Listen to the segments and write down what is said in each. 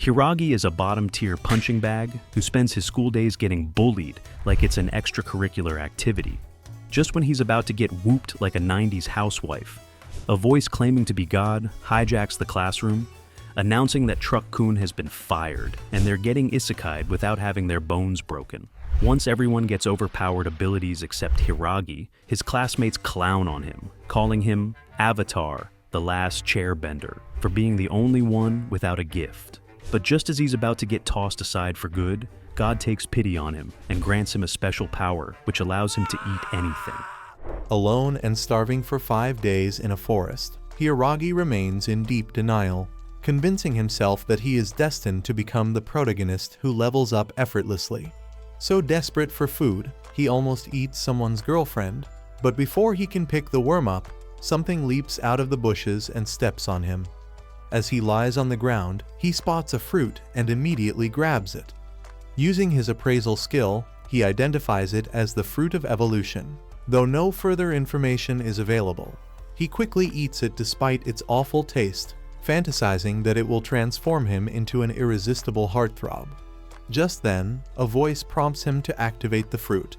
Hiragi is a bottom-tier punching bag who spends his school days getting bullied like it's an extracurricular activity. Just when he's about to get whooped like a 90s housewife, a voice claiming to be God hijacks the classroom, announcing that Truck-kun has been fired and they're getting isekai'd without having their bones broken. Once everyone gets overpowered abilities except Hiragi, his classmates clown on him, calling him Avatar, the last chairbender, for being the only one without a gift. But just as he's about to get tossed aside for good, God takes pity on him and grants him a special power which allows him to eat anything. Alone and starving for 5 days in a forest, Hiragi remains in deep denial, convincing himself that he is destined to become the protagonist who levels up effortlessly. So desperate for food, he almost eats someone's girlfriend, but before he can pick the worm up, something leaps out of the bushes and steps on him. As he lies on the ground, he spots a fruit and immediately grabs it. Using his appraisal skill, he identifies it as the fruit of evolution. Though no further information is available, he quickly eats it despite its awful taste, fantasizing that it will transform him into an irresistible heartthrob. Just then, a voice prompts him to activate the fruit.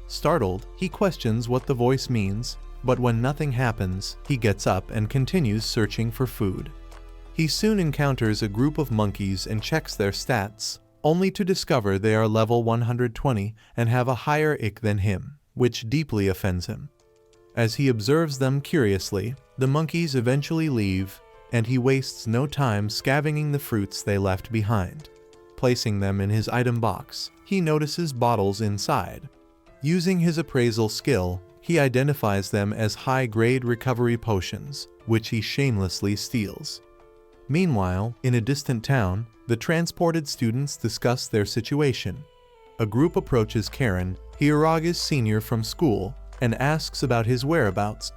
Startled, he questions what the voice means, but when nothing happens, he gets up and continues searching for food. He soon encounters a group of monkeys and checks their stats, only to discover they are level 120 and have a higher IQ than him, which deeply offends him. As he observes them curiously, the monkeys eventually leave, and he wastes no time scavenging the fruits they left behind. Placing them in his item box, he notices bottles inside. Using his appraisal skill, he identifies them as high-grade recovery potions, which he shamelessly steals. Meanwhile, in a distant town, the transported students discuss their situation. A group approaches Karen, Hiragi's senior from school, and asks about his whereabouts.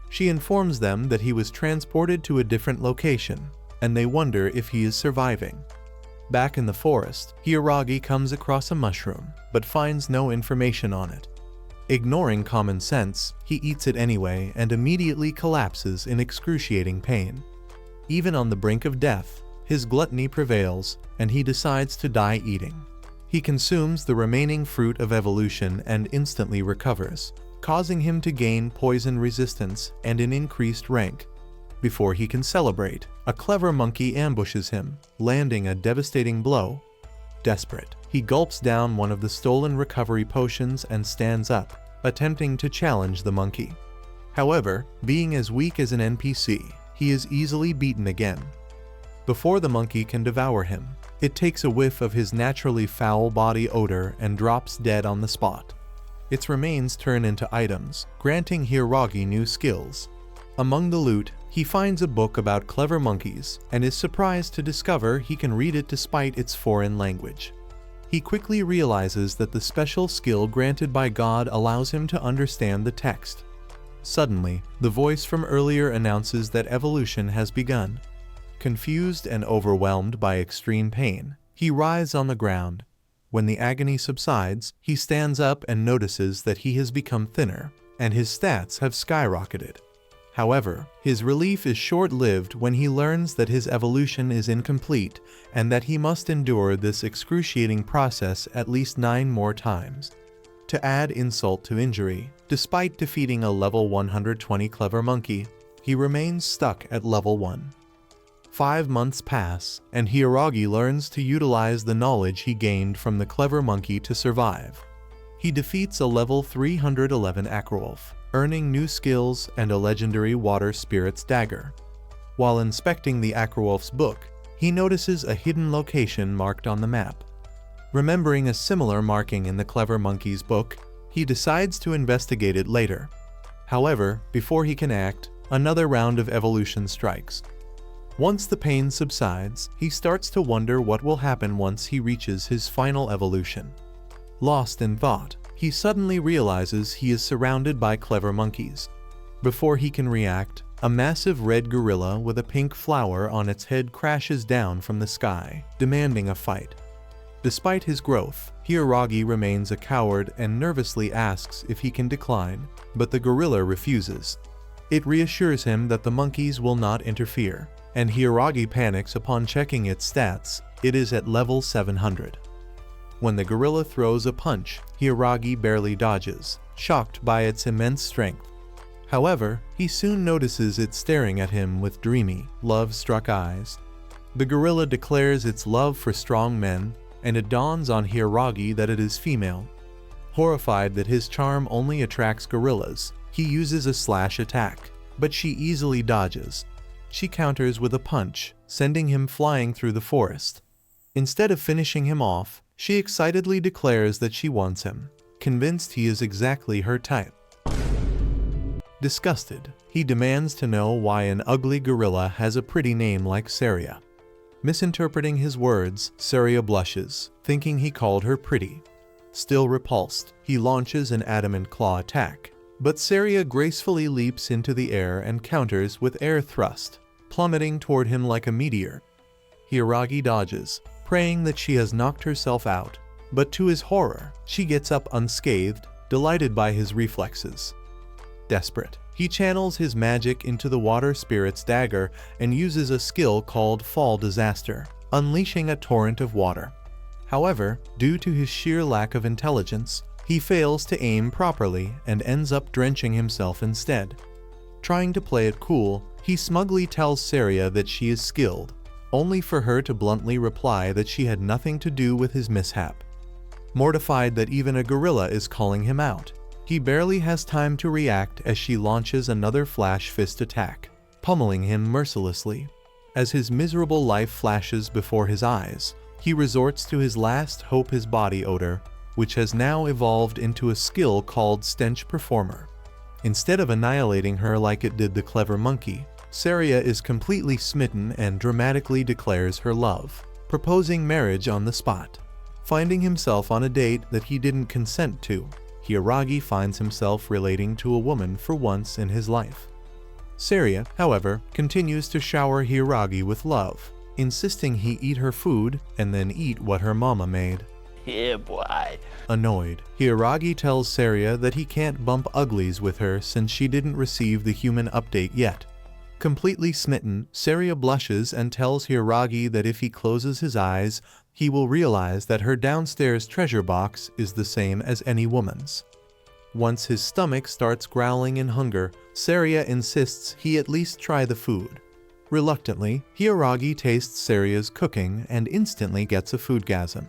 She informs them that he was transported to a different location, and they wonder if he is surviving. Back in the forest, Hiragi comes across a mushroom, but finds no information on it. Ignoring common sense, he eats it anyway and immediately collapses in excruciating pain. Even on the brink of death, his gluttony prevails, and he decides to die eating. He consumes the remaining fruit of evolution and instantly recovers, causing him to gain poison resistance and an increased rank. Before he can celebrate, a clever monkey ambushes him, landing a devastating blow. Desperate, he gulps down one of the stolen recovery potions and stands up, attempting to challenge the monkey. However, being as weak as an NPC, he is easily beaten again. Before the monkey can devour him, it takes a whiff of his naturally foul body odor and drops dead on the spot. Its remains turn into items, granting Hiragi new skills. Among the loot, he finds a book about clever monkeys and is surprised to discover he can read it despite its foreign language. He quickly realizes that the special skill granted by God allows him to understand the text. Suddenly, the voice from earlier announces that evolution has begun. Confused and overwhelmed by extreme pain, he writhes on the ground. When the agony subsides, he stands up and notices that he has become thinner, and his stats have skyrocketed. However, his relief is short-lived when he learns that his evolution is incomplete and that he must endure this excruciating process at least 9 more times. To add insult to injury, despite defeating a level 120 clever monkey, he remains stuck at level 1. 5 months pass, and Hiragi learns to utilize the knowledge he gained from the clever monkey to survive. He defeats a level 311 Acrowolf, earning new skills and a legendary water spirit's dagger. While inspecting the Acrowolf's book, he notices a hidden location marked on the map. Remembering a similar marking in the clever monkey's book, he decides to investigate it later. However, before he can act, another round of evolution strikes. Once the pain subsides, he starts to wonder what will happen once he reaches his final evolution. Lost in thought, he suddenly realizes he is surrounded by clever monkeys. Before he can react, a massive red gorilla with a pink flower on its head crashes down from the sky, demanding a fight. Despite his growth, Hiragi remains a coward and nervously asks if he can decline, but the gorilla refuses. It reassures him that the monkeys will not interfere, and Hiragi panics upon checking its stats, It is at level 700. When the gorilla throws a punch, Hiiragi barely dodges, shocked by its immense strength. However, he soon notices it staring at him with dreamy, love-struck eyes. The gorilla declares its love for strong men, and it dawns on Hiiragi that it is female. Horrified that his charm only attracts gorillas, he uses a slash attack, but she easily dodges. She counters with a punch, sending him flying through the forest. Instead of finishing him off, she excitedly declares that she wants him, convinced he is exactly her type. Disgusted, he demands to know why an ugly gorilla has a pretty name like Saria. Misinterpreting his words, Saria blushes, thinking he called her pretty. Still repulsed, he launches an adamant claw attack, but Saria gracefully leaps into the air and counters with air thrust, plummeting toward him like a meteor. Hiiragi dodges, praying that she has knocked herself out, but to his horror, she gets up unscathed, delighted by his reflexes. Desperate, he channels his magic into the water spirit's dagger and uses a skill called Fall Disaster, unleashing a torrent of water. However, due to his sheer lack of intelligence, he fails to aim properly and ends up drenching himself instead. Trying to play it cool, he smugly tells Saria that she is skilled, only for her to bluntly reply that she had nothing to do with his mishap. Mortified that even a gorilla is calling him out, he barely has time to react as she launches another flash fist attack, pummeling him mercilessly. As his miserable life flashes before his eyes, he resorts to his last hope, his body odor, which has now evolved into a skill called Stench Performer. Instead of annihilating her like it did the clever monkey, Saria is completely smitten and dramatically declares her love, proposing marriage on the spot. Finding himself on a date that he didn't consent to, Hiiragi finds himself relating to a woman for once in his life. Saria, however, continues to shower Hiiragi with love, insisting he eat her food and then eat what her mama made. Yeah, boy. Annoyed, Hiiragi tells Saria that he can't bump uglies with her since she didn't receive the human update yet. Completely smitten, Saria blushes and tells Hiiragi that if he closes his eyes, he will realize that her downstairs treasure box is the same as any woman's. Once his stomach starts growling in hunger, Saria insists he at least try the food. Reluctantly, Hiiragi tastes Saria's cooking and instantly gets a foodgasm.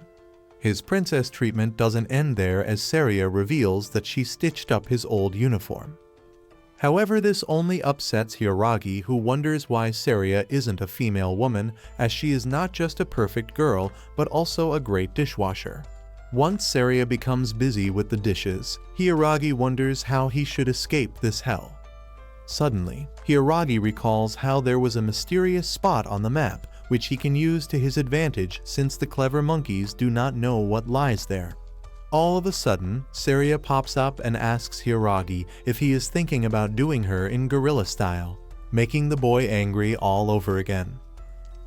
His princess treatment doesn't end there as Saria reveals that she stitched up his old uniform. However, this only upsets Hiiragi, who wonders why Saria isn't a female woman, as she is not just a perfect girl, but also a great dishwasher. Once Saria becomes busy with the dishes, Hiiragi wonders how he should escape this hell. Suddenly, Hiiragi recalls how there was a mysterious spot on the map, which he can use to his advantage since the clever monkeys do not know what lies there. All of a sudden, Saria pops up and asks Hiiragi if he is thinking about doing her in gorilla style, making the boy angry all over again.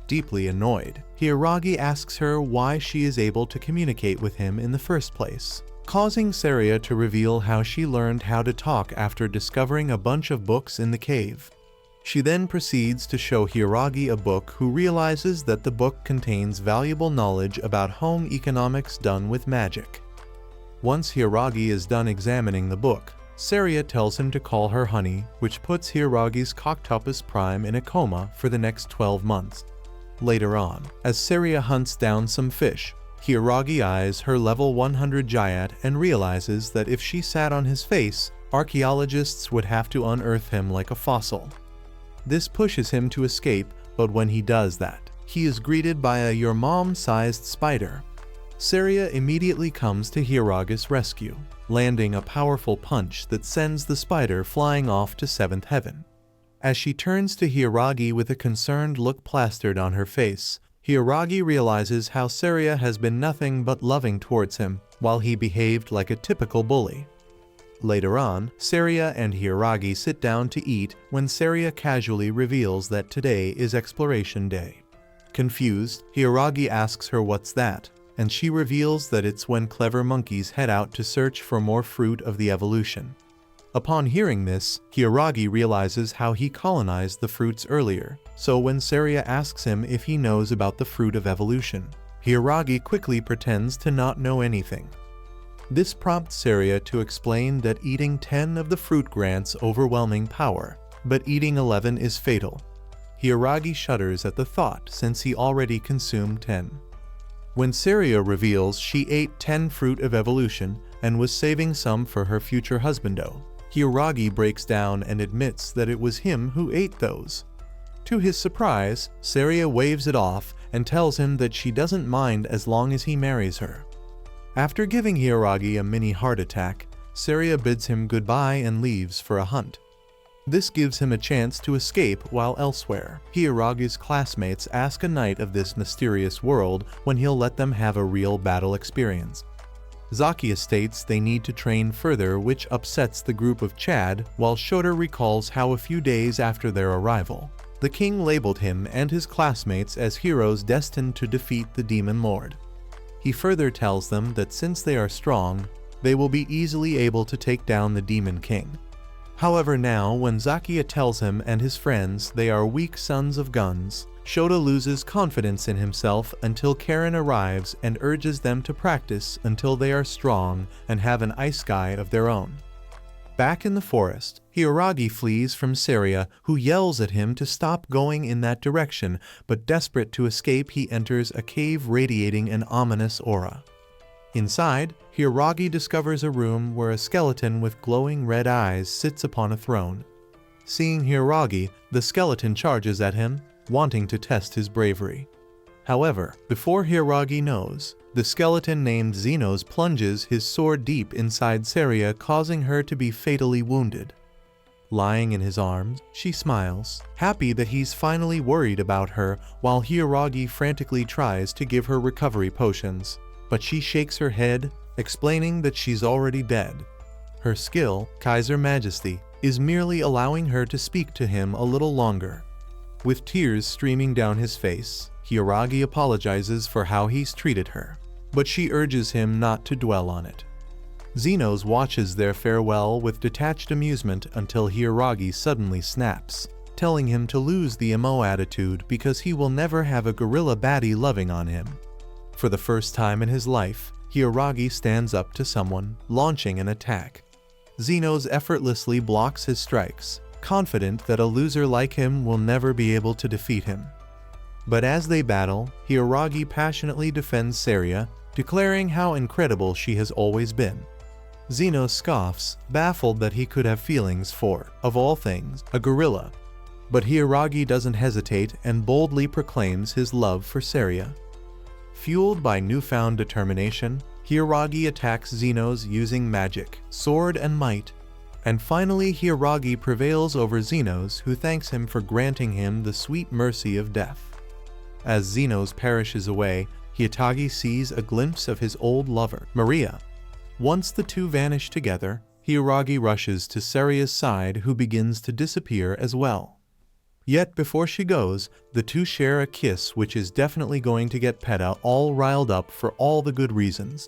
Deeply annoyed, Hiiragi asks her why she is able to communicate with him in the first place, causing Saria to reveal how she learned how to talk after discovering a bunch of books in the cave. She then proceeds to show Hiiragi a book, who realizes that the book contains valuable knowledge about home economics done with magic. Once Hiiragi is done examining the book, Saria tells him to call her honey, which puts Hiiragi's Cocktopus Prime in a coma for the next 12 months. Later on, as Saria hunts down some fish, Hiiragi eyes her level 100 Jayat and realizes that if she sat on his face, archaeologists would have to unearth him like a fossil. This pushes him to escape, but when he does that, he is greeted by a your mom-sized spider. Saria immediately comes to Hiiragi's rescue, landing a powerful punch that sends the spider flying off to 7th heaven. As she turns to Hiiragi with a concerned look plastered on her face, Hiiragi realizes how Saria has been nothing but loving towards him, while he behaved like a typical bully. Later on, Saria and Hiiragi sit down to eat when Saria casually reveals that today is Exploration Day. Confused, Hiiragi asks her what's that, and she reveals that it's when clever monkeys head out to search for more fruit of the evolution. Upon hearing this, Hyaragi realizes how he colonized the fruits earlier, so when Saria asks him if he knows about the fruit of evolution, Hyaragi quickly pretends to not know anything. This prompts Saria to explain that eating 10 of the fruit grants overwhelming power, but eating 11 is fatal. Hyaragi shudders at the thought since he already consumed 10. When Saria reveals she ate 10 fruit of evolution and was saving some for her future husbando, Hyaragi breaks down and admits that it was him who ate those. To his surprise, Saria waves it off and tells him that she doesn't mind as long as he marries her. After giving Hyaragi a mini heart attack, Saria bids him goodbye and leaves for a hunt. This gives him a chance to escape while elsewhere. Hyaragi's classmates ask a night of this mysterious world when he'll let them have a real battle experience. Zakia states they need to train further, which upsets the group of Chad, while Shota recalls how a few days after their arrival, the king labeled him and his classmates as heroes destined to defeat the Demon Lord. He further tells them that since they are strong, they will be easily able to take down the Demon King. However, now, when Zakia tells him and his friends they are weak sons of guns, Shota loses confidence in himself until Karen arrives and urges them to practice until they are strong and have an Isekai of their own. Back in the forest, Hyaragi flees from Saria, who yells at him to stop going in that direction, but desperate to escape, he enters a cave radiating an ominous aura. Inside, Hyaragi discovers a room where a skeleton with glowing red eyes sits upon a throne. Seeing Hyaragi, the skeleton charges at him, wanting to test his bravery. However, before Hyaragi knows, the skeleton named Xenos plunges his sword deep inside Saria, causing her to be fatally wounded. Lying in his arms, she smiles, happy that he's finally worried about her, while Hyaragi frantically tries to give her recovery potions. But she shakes her head, explaining that she's already dead. Her skill, Kaiser Majesty, is merely allowing her to speak to him a little longer. With tears streaming down his face, Hyaragi apologizes for how he's treated her, but she urges him not to dwell on it. Xenos watches their farewell with detached amusement until Hyaragi suddenly snaps, telling him to lose the emo attitude because he will never have a gorilla baddie loving on him. For the first time in his life, Hyaragi stands up to someone, launching an attack. Xenos effortlessly blocks his strikes, confident that a loser like him will never be able to defeat him. But as they battle, Hyaragi passionately defends Saria, declaring how incredible she has always been. Xenos scoffs, baffled that he could have feelings for, of all things, a gorilla. But Hyaragi doesn't hesitate and boldly proclaims his love for Saria. Fueled by newfound determination, Hyaragi attacks Xenos using magic, sword, and might. And finally, Hyaragi prevails over Xenos, who thanks him for granting him the sweet mercy of death. As Xenos perishes away, Hyaragi sees a glimpse of his old lover, Maria. Once the two vanish together, Hyaragi rushes to Saria's side, who begins to disappear as well. Yet before she goes, the two share a kiss, which is definitely going to get Peta all riled up for all the good reasons.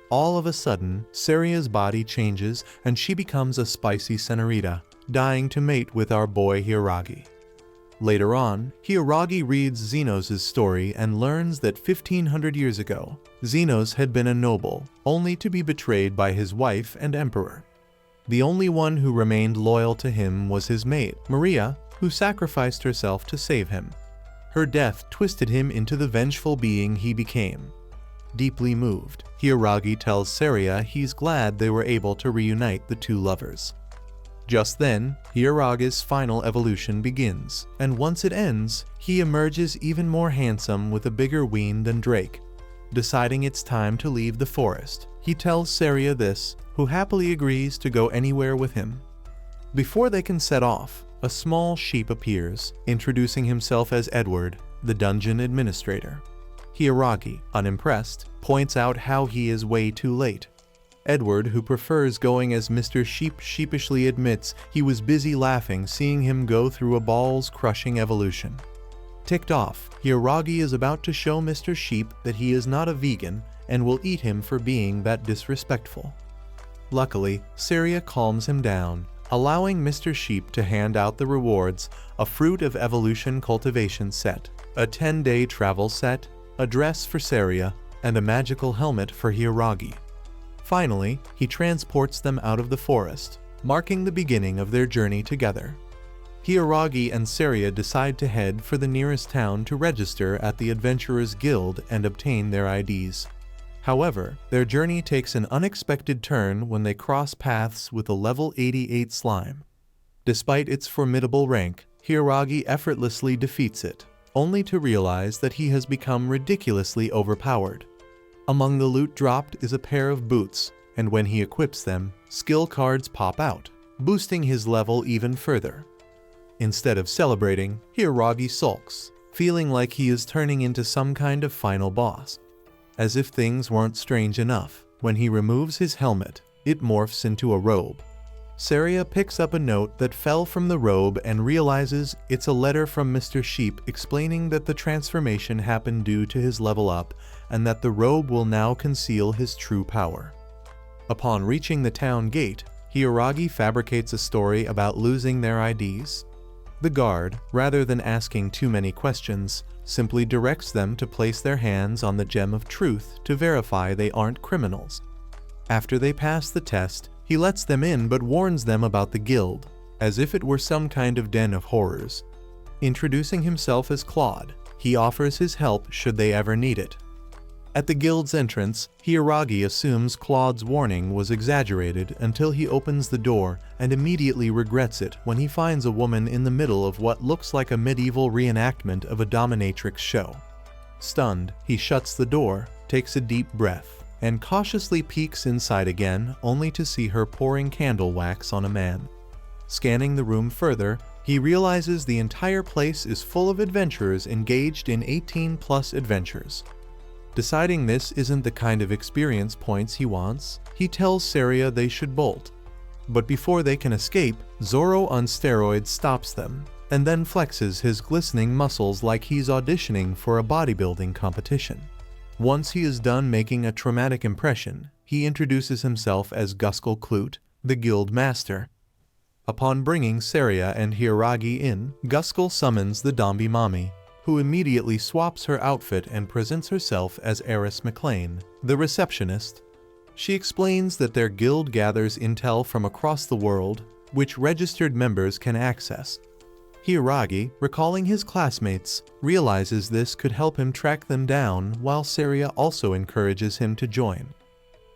All of a sudden, Saria's body changes and she becomes a spicy senorita, dying to mate with our boy Hyaragi. Later on, Hyaragi reads Xenos' story and learns that 1500 years ago, Xenos had been a noble, only to be betrayed by his wife and emperor. The only one who remained loyal to him was his mate, Maria, who sacrificed herself to save him. Her death twisted him into the vengeful being he became. Deeply moved, Hyaragi tells Saria he's glad they were able to reunite the two lovers. Just then, Hyaragi's final evolution begins, and once it ends, he emerges even more handsome with a bigger ween than Drake. Deciding it's time to leave the forest, he tells Saria this, who happily agrees to go anywhere with him. Before they can set off, a small sheep appears, introducing himself as Edward, the dungeon administrator. Hyaragi, unimpressed, points out how he is way too late. Edward, who prefers going as Mr. Sheep, sheepishly admits he was busy laughing seeing him go through a balls-crushing evolution. Ticked off, Hyaragi is about to show Mr. Sheep that he is not a vegan and will eat him for being that disrespectful. Luckily, Saria calms him down, allowing Mr. Sheep to hand out the rewards: a Fruit of Evolution cultivation set, a 10-day travel set, a dress for Saria, and a magical helmet for Hiiragi. Finally, he transports them out of the forest, marking the beginning of their journey together. Hiiragi and Saria decide to head for the nearest town to register at the Adventurers Guild and obtain their IDs. However, their journey takes an unexpected turn when they cross paths with a level 88 slime. Despite its formidable rank, Hiiragi effortlessly defeats it, only to realize that he has become ridiculously overpowered. Among the loot dropped is a pair of boots, and when he equips them, skill cards pop out, boosting his level even further. Instead of celebrating, Hiiragi sulks, feeling like he is turning into some kind of final boss. As if things weren't strange enough, when he removes his helmet, it morphs into a robe. Saria picks up a note that fell from the robe and realizes it's a letter from Mr. Sheep explaining that the transformation happened due to his level up and that the robe will now conceal his true power. Upon reaching the town gate, Hiiragi fabricates a story about losing their IDs. The guard, rather than asking too many questions, simply directs them to place their hands on the Gem of Truth to verify they aren't criminals. After they pass the test, he lets them in but warns them about the guild, as if it were some kind of den of horrors. Introducing himself as Claude, he offers his help should they ever need it. At the guild's entrance, Hiiragi assumes Claude's warning was exaggerated until he opens the door and immediately regrets it when he finds a woman in the middle of what looks like a medieval reenactment of a dominatrix show. Stunned, he shuts the door, takes a deep breath, and cautiously peeks inside again, only to see her pouring candle wax on a man. Scanning the room further, he realizes the entire place is full of adventurers engaged in 18+ adventures. Deciding this isn't the kind of experience points he wants, he tells Saria they should bolt. But before they can escape, Zoro on steroids stops them, and then flexes his glistening muscles like he's auditioning for a bodybuilding competition. Once he is done making a traumatic impression, he introduces himself as Guskel Clute, the guild master. Upon bringing Saria and Hiiragi in, Guskel summons the Dombi Mami, who immediately swaps her outfit and presents herself as Eris McLean, the receptionist. She explains that their guild gathers intel from across the world, which registered members can access. Hiiragi, recalling his classmates, realizes this could help him track them down, while Saria also encourages him to join.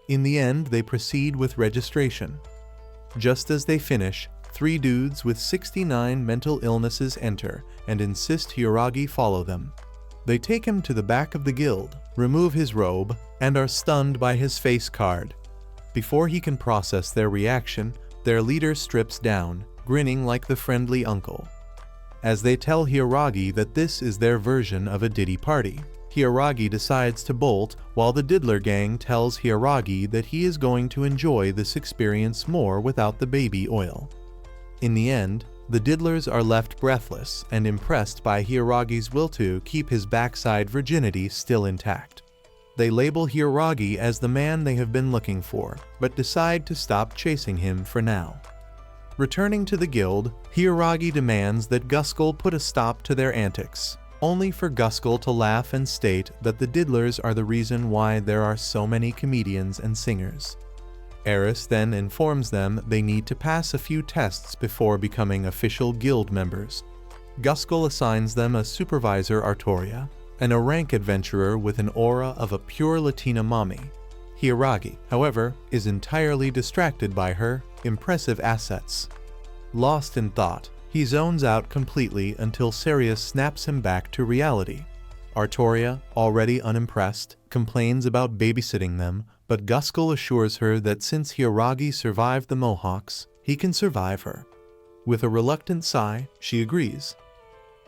In the end, they proceed with registration. Just as they finish, 3 dudes with 69 mental illnesses enter and insist Hiiragi follow them. They take him to the back of the guild, remove his robe, and are stunned by his face card. Before he can process their reaction, their leader strips down, grinning like the friendly uncle. As they tell Hiiragi that this is their version of a Diddy party, Hiiragi decides to bolt, while the Diddler gang tells Hiiragi that he is going to enjoy this experience more without the baby oil. In the end, the Diddlers are left breathless and impressed by Hiiragi's will to keep his backside virginity still intact. They label Hiiragi as the man they have been looking for, but decide to stop chasing him for now. Returning to the guild, Hiiragi demands that Guskel put a stop to their antics, only for Guskel to laugh and state that the Diddlers are the reason why there are so many comedians and singers. Eris then informs them they need to pass a few tests before becoming official guild members. Guskel assigns them a supervisor Artoria, and a rank adventurer with an aura of a pure Latina mommy. Hiiragi, however, is entirely distracted by her impressive assets. Lost in thought, he zones out completely until Saria snaps him back to reality. Artoria, already unimpressed, complains about babysitting them, but Guskel assures her that since Hiiragi survived the Mohawks, he can survive her. With a reluctant sigh, she agrees.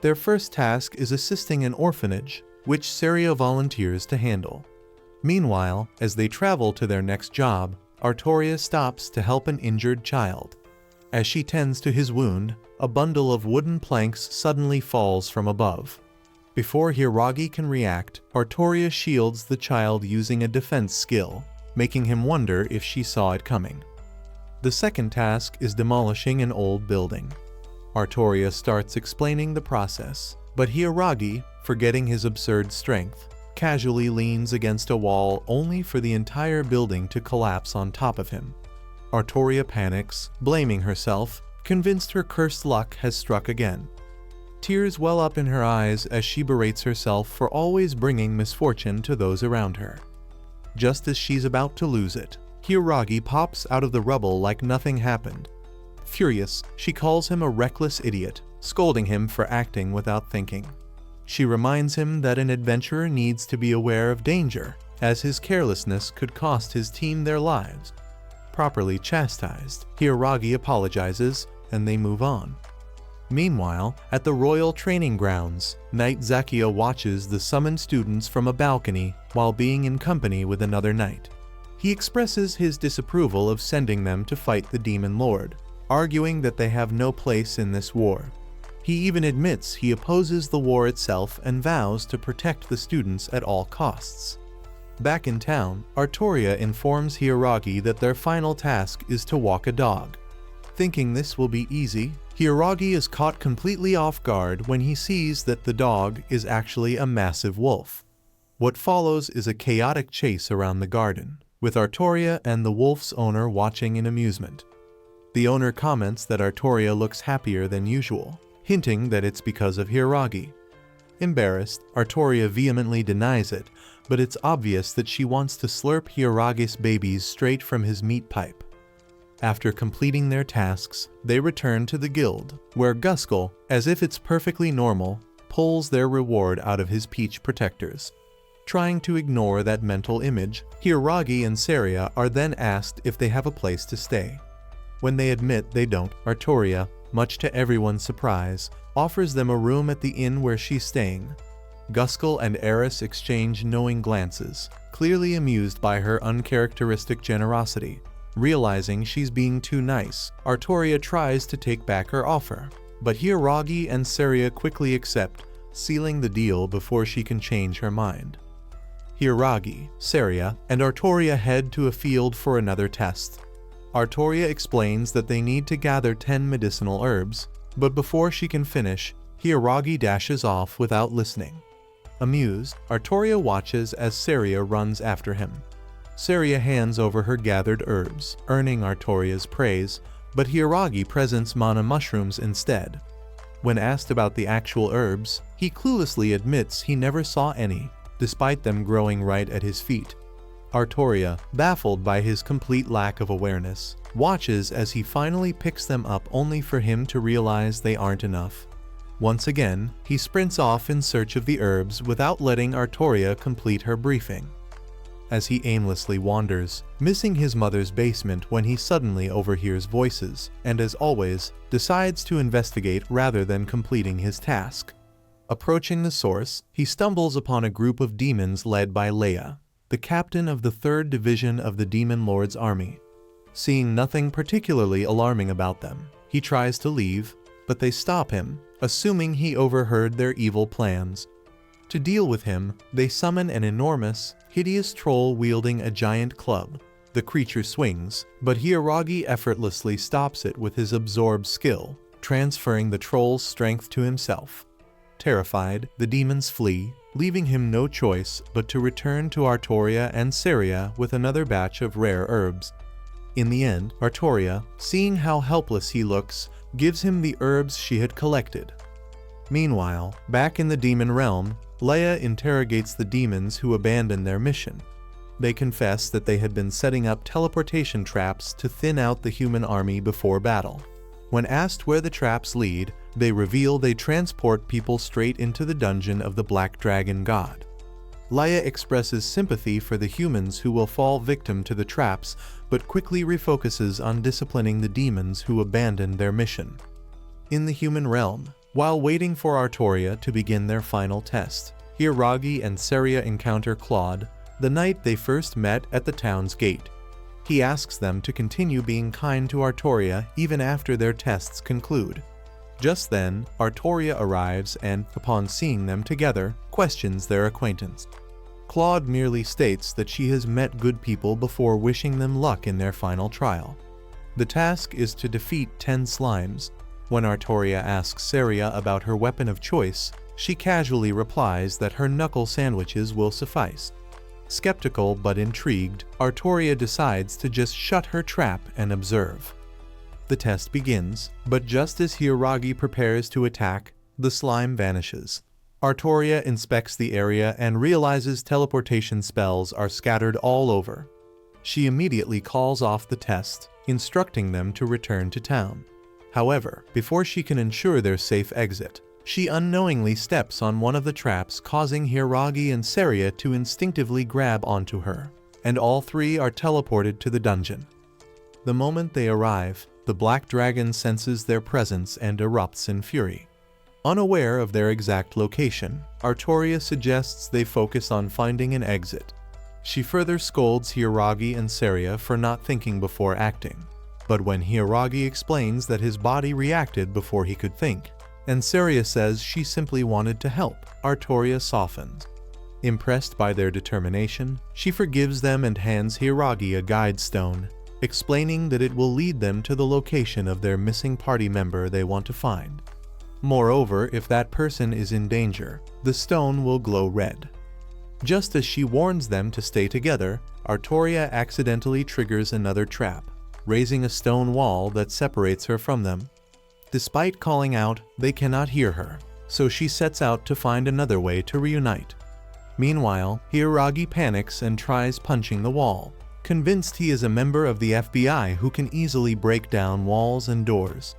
Their first task is assisting an orphanage, which Saria volunteers to handle. Meanwhile, as they travel to their next job, Artoria stops to help an injured child. As she tends to his wound, a bundle of wooden planks suddenly falls from above. Before Hiiragi can react, Artoria shields the child using a defense skill, making him wonder if she saw it coming. The second task is demolishing an old building. Artoria starts explaining the process, but Hiiragi, forgetting his absurd strength, casually leans against a wall only for the entire building to collapse on top of him. Artoria panics, blaming herself, convinced her cursed luck has struck again. Tears well up in her eyes as she berates herself for always bringing misfortune to those around her. Just as she's about to lose it, Hiiragi pops out of the rubble like nothing happened. Furious, she calls him a reckless idiot, scolding him for acting without thinking. She reminds him that an adventurer needs to be aware of danger, as his carelessness could cost his team their lives. Properly chastised, Hiiragi apologizes, and they move on. Meanwhile, at the royal training grounds, Knight Zakia watches the summoned students from a balcony while being in company with another knight. He expresses his disapproval of sending them to fight the Demon Lord, arguing that they have no place in this war. He even admits he opposes the war itself and vows to protect the students at all costs. Back in town, Artoria informs Hiiragi that their final task is to walk a dog. Thinking this will be easy, Hiiragi is caught completely off guard when he sees that the dog is actually a massive wolf. What follows is a chaotic chase around the garden, with Artoria and the wolf's owner watching in amusement. The owner comments that Artoria looks happier than usual, hinting that it's because of Hiiragi. Embarrassed, Artoria vehemently denies it, but it's obvious that she wants to slurp Hiiragi's babies straight from his meat pipe. After completing their tasks, they return to the guild, where Guskull, as if it's perfectly normal, pulls their reward out of his peach protectors. Trying to ignore that mental image, Hiiragi and Saria are then asked if they have a place to stay. When they admit they don't, Artoria, much to everyone's surprise, offers them a room at the inn where she's staying. Guskull and Eris exchange knowing glances, clearly amused by her uncharacteristic generosity. Realizing she's being too nice, Artoria tries to take back her offer, but Hiiragi and Saria quickly accept, sealing the deal before she can change her mind. Hiiragi, Saria, and Artoria head to a field for another test. Artoria explains that they need to gather 10 medicinal herbs, but before she can finish, Hiiragi dashes off without listening. Amused, Artoria watches as Saria runs after him. Saria hands over her gathered herbs, earning Artoria's praise, but Hiiragi presents mana mushrooms instead. When asked about the actual herbs, he cluelessly admits he never saw any, despite them growing right at his feet. Artoria, baffled by his complete lack of awareness, watches as he finally picks them up only for him to realize they aren't enough. Once again, he sprints off in search of the herbs without letting Artoria complete her briefing. As he aimlessly wanders, missing his mother's basement when he suddenly overhears voices, and as always, decides to investigate rather than completing his task. Approaching the source, he stumbles upon a group of demons led by Leia, the captain of the 3rd Division of the Demon Lord's army. Seeing nothing particularly alarming about them, he tries to leave, but they stop him, assuming he overheard their evil plans. To deal with him, they summon an enormous, hideous troll wielding a giant club. The creature swings, but Hiiragi effortlessly stops it with his absorbed skill, transferring the troll's strength to himself. Terrified, the demons flee, leaving him no choice but to return to Artoria and Saria with another batch of rare herbs. In the end, Artoria, seeing how helpless he looks, gives him the herbs she had collected. Meanwhile, back in the demon realm, Leia interrogates the demons who abandoned their mission. They confess that they had been setting up teleportation traps to thin out the human army before battle. When asked where the traps lead, they reveal they transport people straight into the dungeon of the Black Dragon God. Leia expresses sympathy for the humans who will fall victim to the traps, but quickly refocuses on disciplining the demons who abandoned their mission. In the human realm, while waiting for Artoria to begin their final test, Hiiragi and Saria encounter Claude, the knight they first met at the town's gate. He asks them to continue being kind to Artoria even after their tests conclude. Just then, Artoria arrives and, upon seeing them together, questions their acquaintance. Claude merely states that she has met good people before wishing them luck in their final trial. The task is to defeat 10 slimes. When Artoria asks Saria about her weapon of choice, she casually replies that her knuckle sandwiches will suffice. Skeptical but intrigued, Artoria decides to just shut her trap and observe. The test begins, but just as Hiragi prepares to attack, the slime vanishes. Artoria inspects the area and realizes teleportation spells are scattered all over. She immediately calls off the test, instructing them to return to town. However, before she can ensure their safe exit, she unknowingly steps on one of the traps, causing Hiragi and Saria to instinctively grab onto her, and all three are teleported to the dungeon. The moment they arrive, the black dragon senses their presence and erupts in fury. Unaware of their exact location, Artoria suggests they focus on finding an exit. She further scolds Hiragi and Saria for not thinking before acting. But when Hiragi explains that his body reacted before he could think, and Saria says she simply wanted to help, Artoria softens. Impressed by their determination, she forgives them and hands Hiragi a guide stone, explaining that it will lead them to the location of their missing party member they want to find. Moreover, if that person is in danger, the stone will glow red. Just as she warns them to stay together, Artoria accidentally triggers another trap, raising a stone wall that separates her from them. Despite calling out, they cannot hear her, so she sets out to find another way to reunite. Meanwhile, Hiragi panics and tries punching the wall, convinced he is a member of the FBI who can easily break down walls and doors.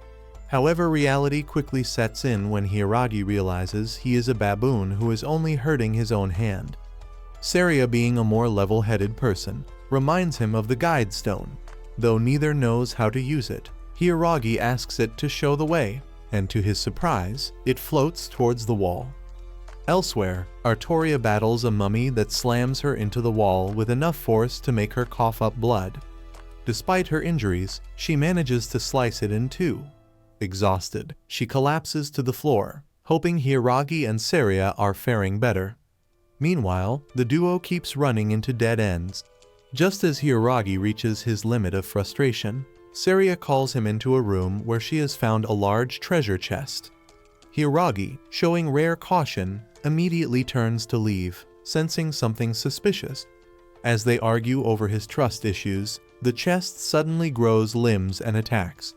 However, reality quickly sets in when Hiragi realizes he is a baboon who is only hurting his own hand. Saria, being a more level-headed person, reminds him of the guide stone. Though neither knows how to use it, Hiragi asks it to show the way, and to his surprise, it floats towards the wall. Elsewhere, Artoria battles a mummy that slams her into the wall with enough force to make her cough up blood. Despite her injuries, she manages to slice it in two. Exhausted, she collapses to the floor, hoping Hiragi and Saria are faring better. Meanwhile, the duo keeps running into dead ends. Just as Hiragi reaches his limit of frustration, Saria calls him into a room where she has found a large treasure chest. Hiragi, showing rare caution, immediately turns to leave, sensing something suspicious. As they argue over his trust issues, the chest suddenly grows limbs and attacks.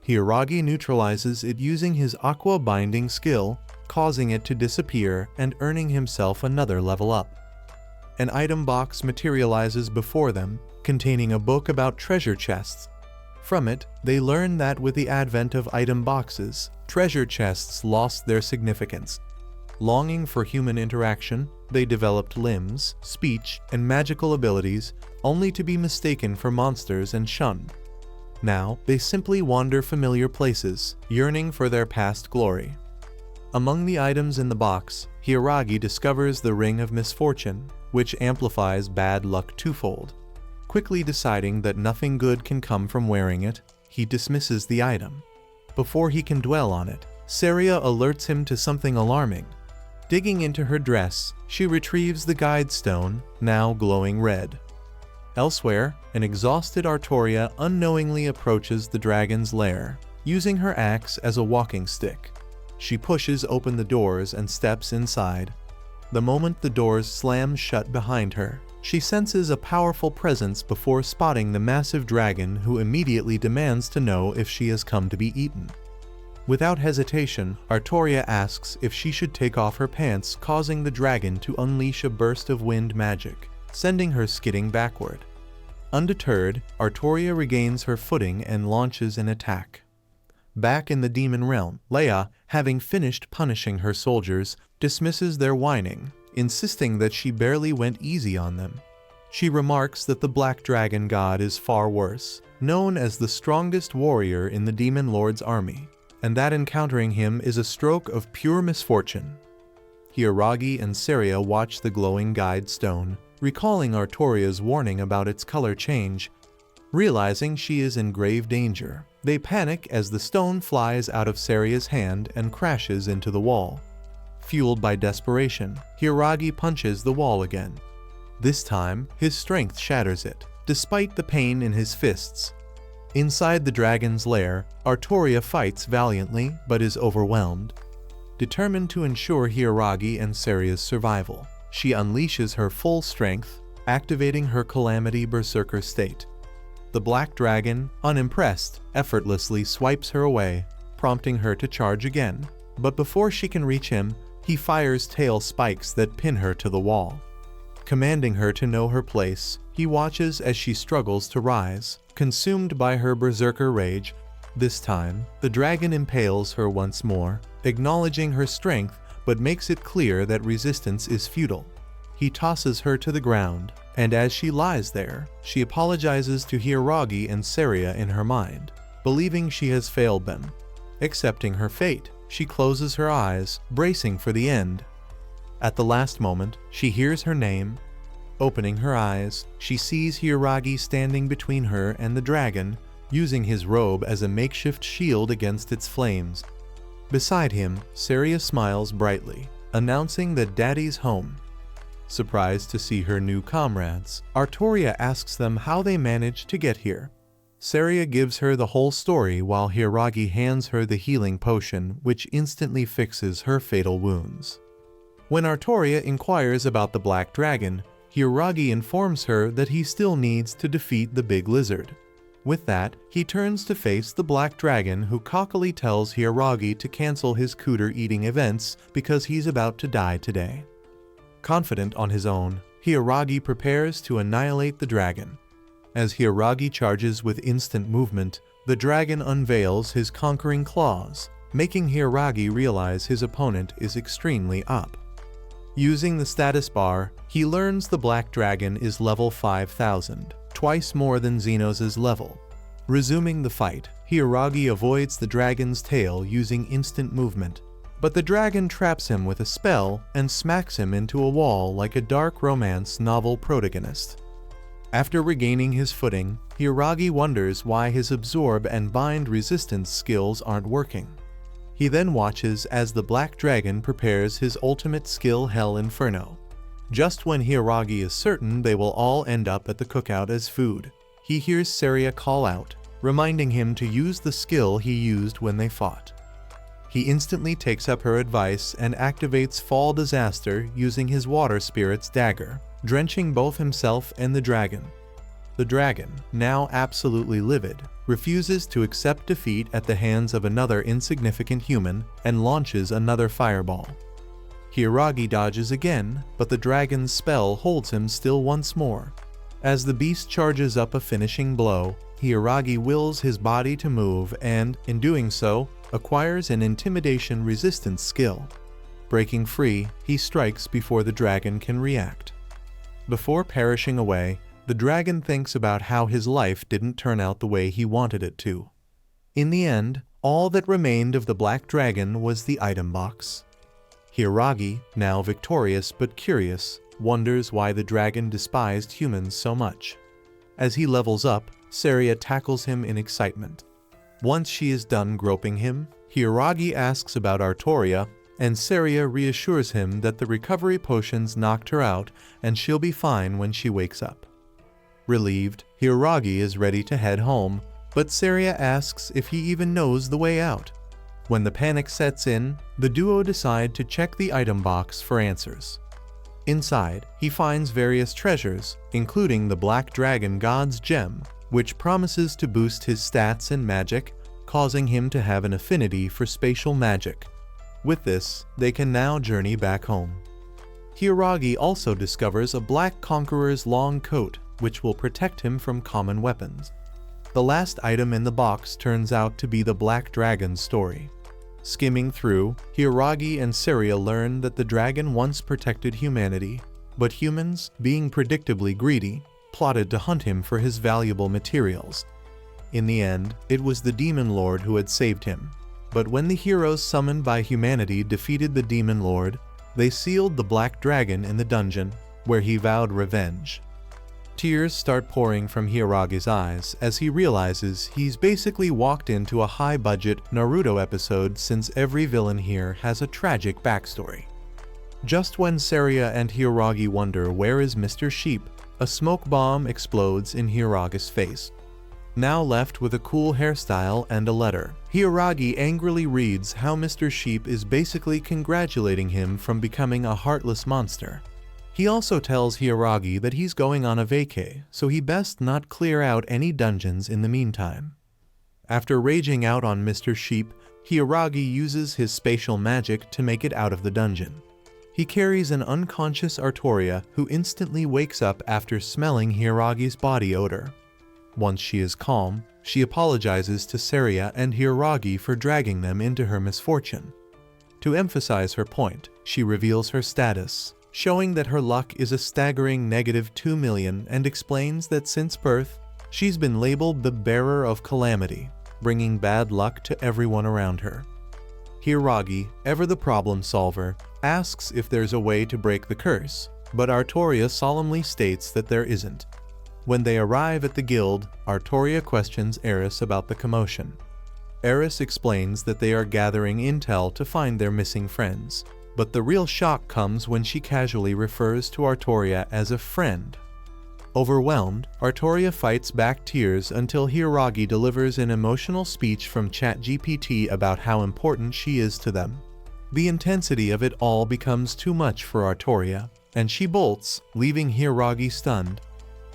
Hiragi neutralizes it using his aqua binding skill, causing it to disappear and earning himself another level up. An item box materializes before them, containing a book about treasure chests. From it, they learn that with the advent of item boxes, treasure chests lost their significance. Longing for human interaction, they developed limbs, speech, and magical abilities, only to be mistaken for monsters and shunned. Now, they simply wander familiar places, yearning for their past glory. Among the items in the box, Hiragi discovers the Ring of Misfortune, which amplifies bad luck twofold. Quickly deciding that nothing good can come from wearing it, he dismisses the item. Before he can dwell on it, Saria alerts him to something alarming. Digging into her dress, she retrieves the guide stone, now glowing red. Elsewhere, an exhausted Artoria unknowingly approaches the dragon's lair, using her axe as a walking stick. She pushes open the doors and steps inside. The moment the doors slam shut behind her, she senses a powerful presence before spotting the massive dragon, who immediately demands to know if she has come to be eaten. Without hesitation, Artoria asks if she should take off her pants, causing the dragon to unleash a burst of wind magic, sending her skidding backward. Undeterred, Artoria regains her footing and launches an attack. Back in the demon realm, Leia, having finished punishing her soldiers, dismisses their whining, insisting that she barely went easy on them. She remarks that the Black Dragon God is far worse, known as the strongest warrior in the Demon Lord's army, and that encountering him is a stroke of pure misfortune. Hiragi and Saria watch the glowing guide stone, recalling Artoria's warning about its color change. Realizing she is in grave danger, they panic as the stone flies out of Saria's hand and crashes into the wall. Fueled by desperation, Hiragi punches the wall again. This time, his strength shatters it, despite the pain in his fists. Inside the dragon's lair, Artoria fights valiantly but is overwhelmed. Determined to ensure Hiyaragi and Saria's survival, she unleashes her full strength, activating her Calamity Berserker state. The black dragon, unimpressed, effortlessly swipes her away, prompting her to charge again. But before she can reach him, he fires tail spikes that pin her to the wall. Commanding her to know her place, he watches as she struggles to rise, consumed by her berserker rage. This time, the dragon impales her once more, acknowledging her strength but makes it clear that resistance is futile. He tosses her to the ground, and as she lies there, she apologizes to Hiyaragi and Saria in her mind, believing she has failed them. Accepting her fate, she closes her eyes, bracing for the end. At the last moment, she hears her name. Opening her eyes, she sees Hiyaragi standing between her and the dragon, using his robe as a makeshift shield against its flames. Beside him, Saria smiles brightly, announcing that Daddy's home. Surprised to see her new comrades, Artoria asks them how they managed to get here. Saria gives her the whole story while Hiyaragi hands her the healing potion, which instantly fixes her fatal wounds. When Artoria inquires about the Black Dragon, Hiyaragi informs her that he still needs to defeat the Big Lizard. With that, he turns to face the Black Dragon, who cockily tells Hiyaragi to cancel his cooter-eating events because he's about to die today. Confident on his own, Hiyaragi prepares to annihilate the dragon. As Hiyaragi charges with instant movement, the dragon unveils his conquering claws, making Hiyaragi realize his opponent is extremely up. Using the status bar, he learns the Black Dragon is level 5000, twice more than Xenos' level. Resuming the fight, Hiyaragi avoids the dragon's tail using instant movement, but the dragon traps him with a spell and smacks him into a wall like a dark romance novel protagonist. After regaining his footing, Hiyaragi wonders why his absorb and bind resistance skills aren't working. He then watches as the Black Dragon prepares his ultimate skill Hell Inferno. Just when Hiyaragi is certain they will all end up at the cookout as food, he hears Saria call out, reminding him to use the skill he used when they fought. He instantly takes up her advice and activates Fall Disaster using his Water Spirit's dagger, drenching both himself and the dragon. The dragon, now absolutely livid, refuses to accept defeat at the hands of another insignificant human and launches another fireball. Hiyaragi dodges again, but the dragon's spell holds him still once more. As the beast charges up a finishing blow, Hiyaragi wills his body to move and, in doing so, acquires an intimidation resistance skill. Breaking free, he strikes before the dragon can react. Before perishing away, the dragon thinks about how his life didn't turn out the way he wanted it to. In the end, all that remained of the Black Dragon was the item box. Hiyaragi, now victorious but curious, wonders why the dragon despised humans so much. As he levels up, Saria tackles him in excitement. Once she is done groping him, Hiyaragi asks about Artoria, and Saria reassures him that the recovery potions knocked her out and she'll be fine when she wakes up. Relieved, Hiyaragi is ready to head home, but Saria asks if he even knows the way out. When the panic sets in, the duo decide to check the item box for answers. Inside, he finds various treasures, including the Black Dragon God's Gem, which promises to boost his stats and magic, causing him to have an affinity for spatial magic. With this, they can now journey back home. Hiyaragi also discovers a Black Conqueror's long coat, which will protect him from common weapons. The last item in the box turns out to be the Black Dragon's story. Skimming through, Hiyaragi and Saria learn that the dragon once protected humanity, but humans, being predictably greedy, plotted to hunt him for his valuable materials. In the end, it was the Demon Lord who had saved him. But when the heroes summoned by humanity defeated the Demon Lord, they sealed the Black Dragon in the dungeon, where he vowed revenge. Tears start pouring from Hiyaragi's eyes as he realizes he's basically walked into a high-budget Naruto episode, since every villain here has a tragic backstory. Just when Saria and Hiyaragi wonder where is Mr. Sheep, a smoke bomb explodes in Hiyaragi's face. now left with a cool hairstyle and a letter. Hiiragi angrily reads how Mr. Sheep is basically congratulating him from becoming a heartless monster. He also tells Hiiragi that he's going on a vacay, so he best not clear out any dungeons in the meantime. After raging out on Mr. Sheep, Hiiragi uses his spatial magic to make it out of the dungeon. He carries an unconscious Artoria who instantly wakes up after smelling Hiiragi's body odor. Once she is calm, she apologizes to Saria and Hiiragi for dragging them into her misfortune. To emphasize her point, she reveals her status, showing that her luck is a staggering -2 million, and explains that since birth, she's been labeled the bearer of calamity, bringing bad luck to everyone around her. Hiiragi, ever the problem solver, asks if there's a way to break the curse, but Artoria solemnly states that there isn't. When they arrive at the guild, Artoria questions Eris about the commotion. Eris explains that they are gathering intel to find their missing friends, but the real shock comes when she casually refers to Artoria as a friend. Overwhelmed, Artoria fights back tears until Hiiragi delivers an emotional speech from ChatGPT about how important she is to them. The intensity of it all becomes too much for Artoria, and she bolts, leaving Hiiragi stunned.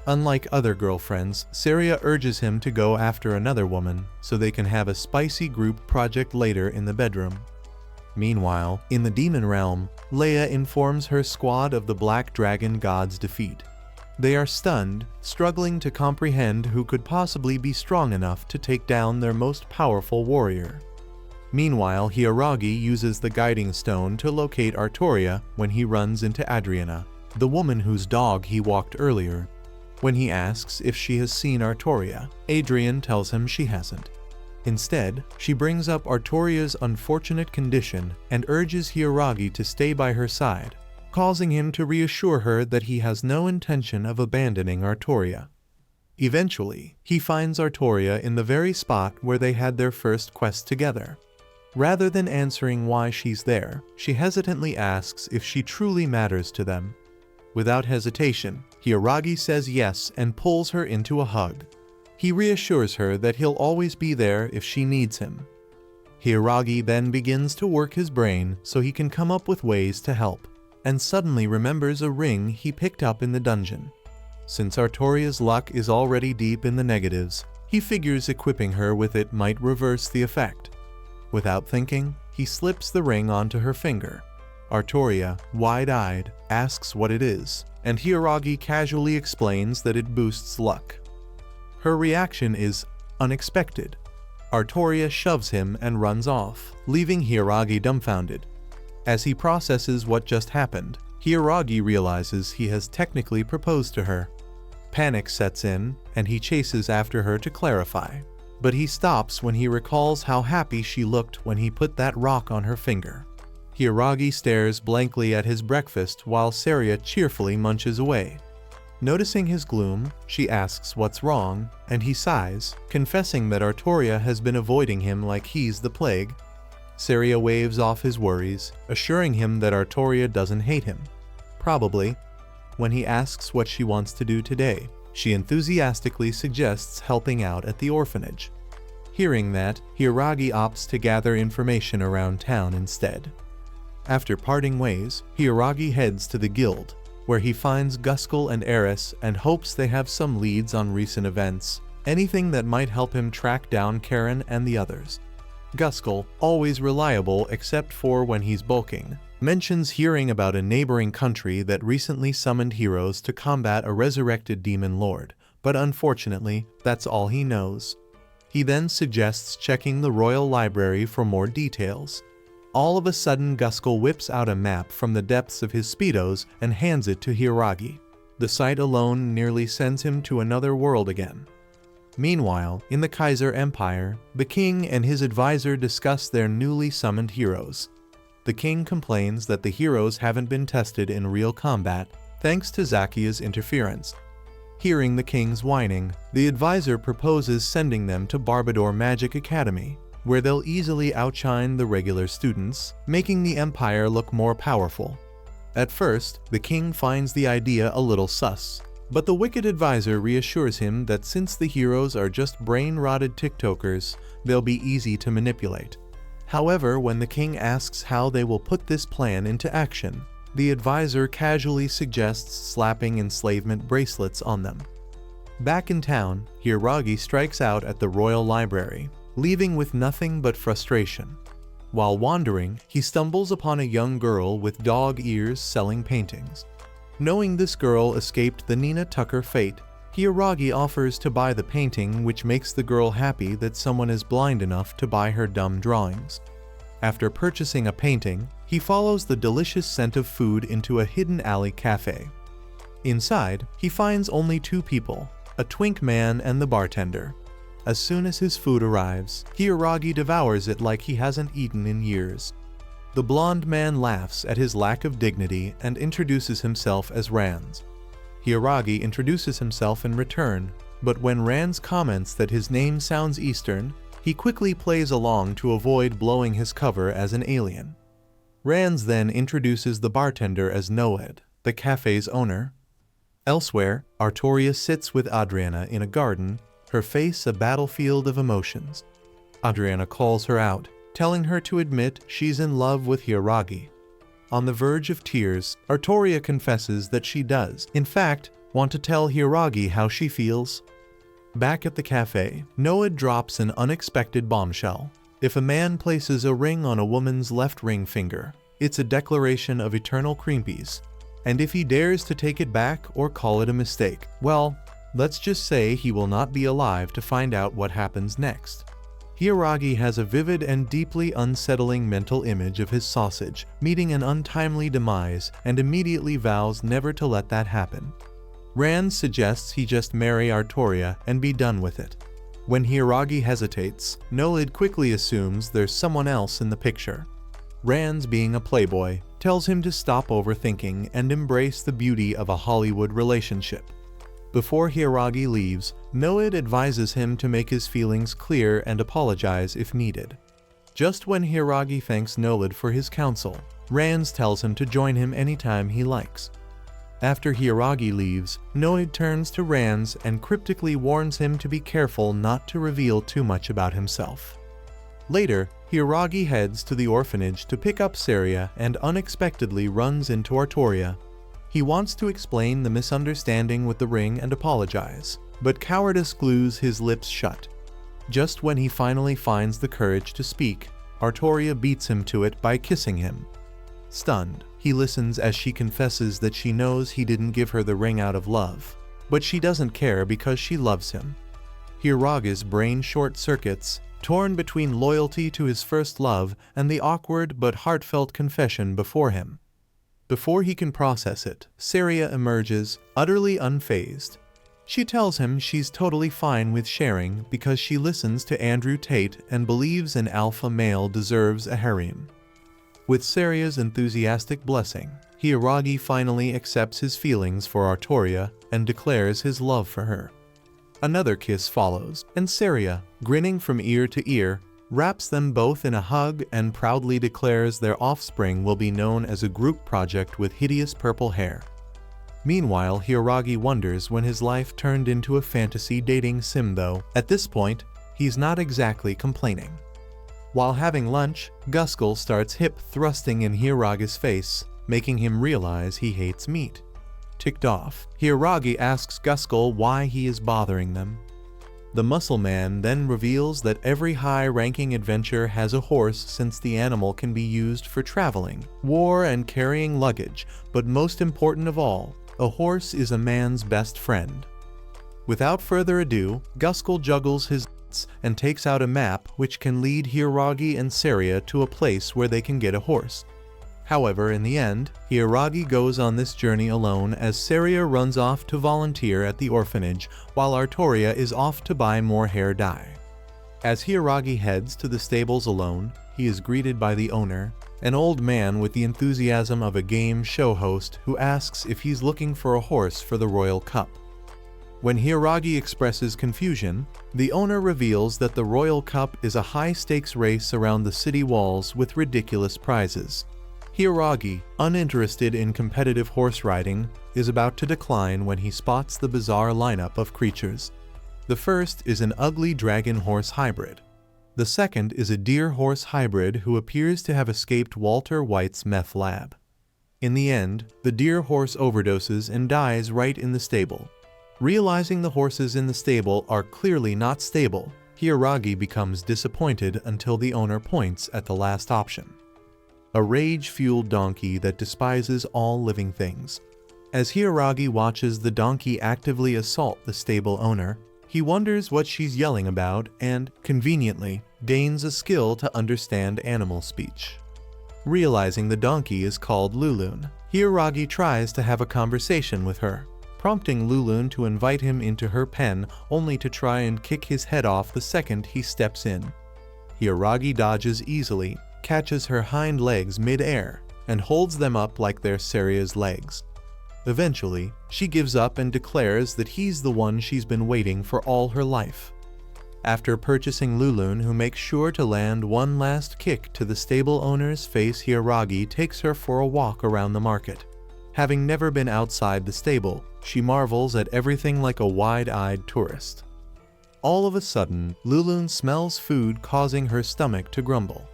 Unlike other girlfriends, Saria urges him to go after another woman so they can have a spicy group project later in the bedroom. Meanwhile, in the demon realm, Leia informs her squad of the Black Dragon God's defeat. They are stunned, struggling to comprehend who could possibly be strong enough to take down their most powerful warrior. Meanwhile, Hiiragi uses the Guiding Stone to locate Artoria when he runs into Adriana, the woman whose dog he walked earlier. When he asks if she has seen Artoria, Adrian tells him she hasn't. Instead, she brings up Artoria's unfortunate condition and urges Hiiragi to stay by her side, causing him to reassure her that he has no intention of abandoning Artoria. Eventually, he finds Artoria in the very spot where they had their first quest together. Rather than answering why she's there, she hesitantly asks if she truly matters to them. Without hesitation, Hiiragi says yes and pulls her into a hug. He reassures her that he'll always be there if she needs him. Hiiragi then begins to work his brain so he can come up with ways to help, and suddenly remembers a ring he picked up in the dungeon. Since Artoria's luck is already deep in the negatives, he figures equipping her with it might reverse the effect. Without thinking, he slips the ring onto her finger. Artoria, wide-eyed, asks what it is, and Hiiragi casually explains that it boosts luck. Her reaction is unexpected. Artoria shoves him and runs off, leaving Hiiragi dumbfounded. As he processes what just happened, Hiiragi realizes he has technically proposed to her. Panic sets in, and he chases after her to clarify. But he stops when he recalls how happy she looked when he put that rock on her finger. Hiiragi stares blankly at his breakfast while Saria cheerfully munches away. Noticing his gloom, she asks what's wrong, and he sighs, confessing that Artoria has been avoiding him like he's the plague. Saria waves off his worries, assuring him that Artoria doesn't hate him. Probably. When he asks what she wants to do today, she enthusiastically suggests helping out at the orphanage. Hearing that, Hiiragi opts to gather information around town instead. After parting ways, Hiiragi heads to the guild, where he finds Guskull and Eris and hopes they have some leads on recent events, anything that might help him track down Karen and the others. Guskull, always reliable except for when he's bulking, mentions hearing about a neighboring country that recently summoned heroes to combat a resurrected demon lord, but unfortunately, that's all he knows. He then suggests checking the royal library for more details. All of a sudden, Guskull whips out a map from the depths of his speedos and hands it to Hiiragi. The sight alone nearly sends him to another world again. Meanwhile, in the Kaiser Empire, the king and his advisor discuss their newly summoned heroes. The king complains that the heroes haven't been tested in real combat, thanks to Zakia's interference. Hearing the king's whining, the advisor proposes sending them to Barbador Magic Academy, where they'll easily outshine the regular students, making the Empire look more powerful. At first, the king finds the idea a little sus. But the wicked advisor reassures him that since the heroes are just brain-rotted TikTokers, they'll be easy to manipulate. However, when the king asks how they will put this plan into action, the advisor casually suggests slapping enslavement bracelets on them. Back in town, Hiragi strikes out at the royal library, leaving with nothing but frustration. While wandering, he stumbles upon a young girl with dog ears selling paintings. Knowing this girl escaped the Nina Tucker fate, Hiragi offers to buy the painting, which makes the girl happy that someone is blind enough to buy her dumb drawings. After purchasing a painting, he follows the delicious scent of food into a hidden alley cafe. Inside, he finds only two people, a twink man and the bartender. As soon as his food arrives, Hiragi devours it like he hasn't eaten in years. The blonde man laughs at his lack of dignity and introduces himself as Ranz. Hiragi introduces himself in return, but when Ranz comments that his name sounds Eastern, he quickly plays along to avoid blowing his cover as an alien. Ranz then introduces the bartender as Noed, the cafe's owner. Elsewhere, Artoria sits with Adriana in a garden, her face a battlefield of emotions. Adriana calls her out, telling her to admit she's in love with Hiragi. On the verge of tears, Artoria confesses that she does, in fact, want to tell Hiragi how she feels. Back at the cafe, Noed drops an unexpected bombshell. If a man places a ring on a woman's left ring finger, it's a declaration of eternal creepies. And if he dares to take it back or call it a mistake, well, let's just say he will not be alive to find out what happens next. Hiragi has a vivid and deeply unsettling mental image of his sausage meeting an untimely demise and immediately vows never to let that happen. Ranz suggests he just marry Artoria and be done with it. When Hiragi hesitates, Noed quickly assumes there's someone else in the picture. Ranz, being a playboy, tells him to stop overthinking and embrace the beauty of a Hollywood relationship. Before Hiragi leaves, Noed advises him to make his feelings clear and apologize if needed. Just when Hiragi thanks Noed for his counsel, Ranz tells him to join him anytime he likes. After Hiragi leaves, Noed turns to Ranz and cryptically warns him to be careful not to reveal too much about himself. Later, Hiragi heads to the orphanage to pick up Saria and unexpectedly runs into Artoria. He wants to explain the misunderstanding with the ring and apologize, but cowardice glues his lips shut. Just when he finally finds the courage to speak, Artoria beats him to it by kissing him. Stunned, he listens as she confesses that she knows he didn't give her the ring out of love, but she doesn't care because she loves him. Hiragi's brain short-circuits, torn between loyalty to his first love and the awkward but heartfelt confession before him. Before he can process it, Saria emerges, utterly unfazed. She tells him she's totally fine with sharing because she listens to Andrew Tate and believes an alpha male deserves a harem. With Saria's enthusiastic blessing, Hiragi finally accepts his feelings for Artoria and declares his love for her. Another kiss follows, and Saria, grinning from ear to ear, wraps them both in a hug and proudly declares their offspring will be known as a group project with hideous purple hair. Meanwhile, Hiragi wonders when his life turned into a fantasy dating sim though. At this point, he's not exactly complaining. While having lunch, Guskel starts hip-thrusting in Hiragi's face, making him realize he hates meat. Ticked off, Hiragi asks Guskel why he is bothering them. The muscle man then reveals that every high-ranking adventurer has a horse since the animal can be used for traveling, war, and carrying luggage, but most important of all, a horse is a man's best friend. Without further ado, Guskel juggles his and takes out a map which can lead Hiragi and Saria to a place where they can get a horse. However, in the end, Hiragi goes on this journey alone as Saria runs off to volunteer at the orphanage while Artoria is off to buy more hair dye. As Hiragi heads to the stables alone, he is greeted by the owner, an old man with the enthusiasm of a game show host who asks if he's looking for a horse for the Royal Cup. When Hiragi expresses confusion, the owner reveals that the Royal Cup is a high-stakes race around the city walls with ridiculous prizes. Hiragi, uninterested in competitive horse riding, is about to decline when he spots the bizarre lineup of creatures. The first is an ugly dragon-horse hybrid. The second is a deer-horse hybrid who appears to have escaped Walter White's meth lab. In the end, the deer-horse overdoses and dies right in the stable. Realizing the horses in the stable are clearly not stable, Hiragi becomes disappointed until the owner points at the last option: a rage-fueled donkey that despises all living things. As Hiragi watches the donkey actively assault the stable owner, he wonders what she's yelling about and, conveniently, gains a skill to understand animal speech. Realizing the donkey is called Lulun, Hiragi tries to have a conversation with her, prompting Lulun to invite him into her pen only to try and kick his head off the second he steps in. Hiragi dodges easily, catches her hind legs mid-air, and holds them up like they're Saria's legs. Eventually, she gives up and declares that he's the one she's been waiting for all her life. After purchasing Lulun, who makes sure to land one last kick to the stable owner's face, Hiragi takes her for a walk around the market. Having never been outside the stable, she marvels at everything like a wide-eyed tourist. All of a sudden, Lulun smells food, causing her stomach to grumble.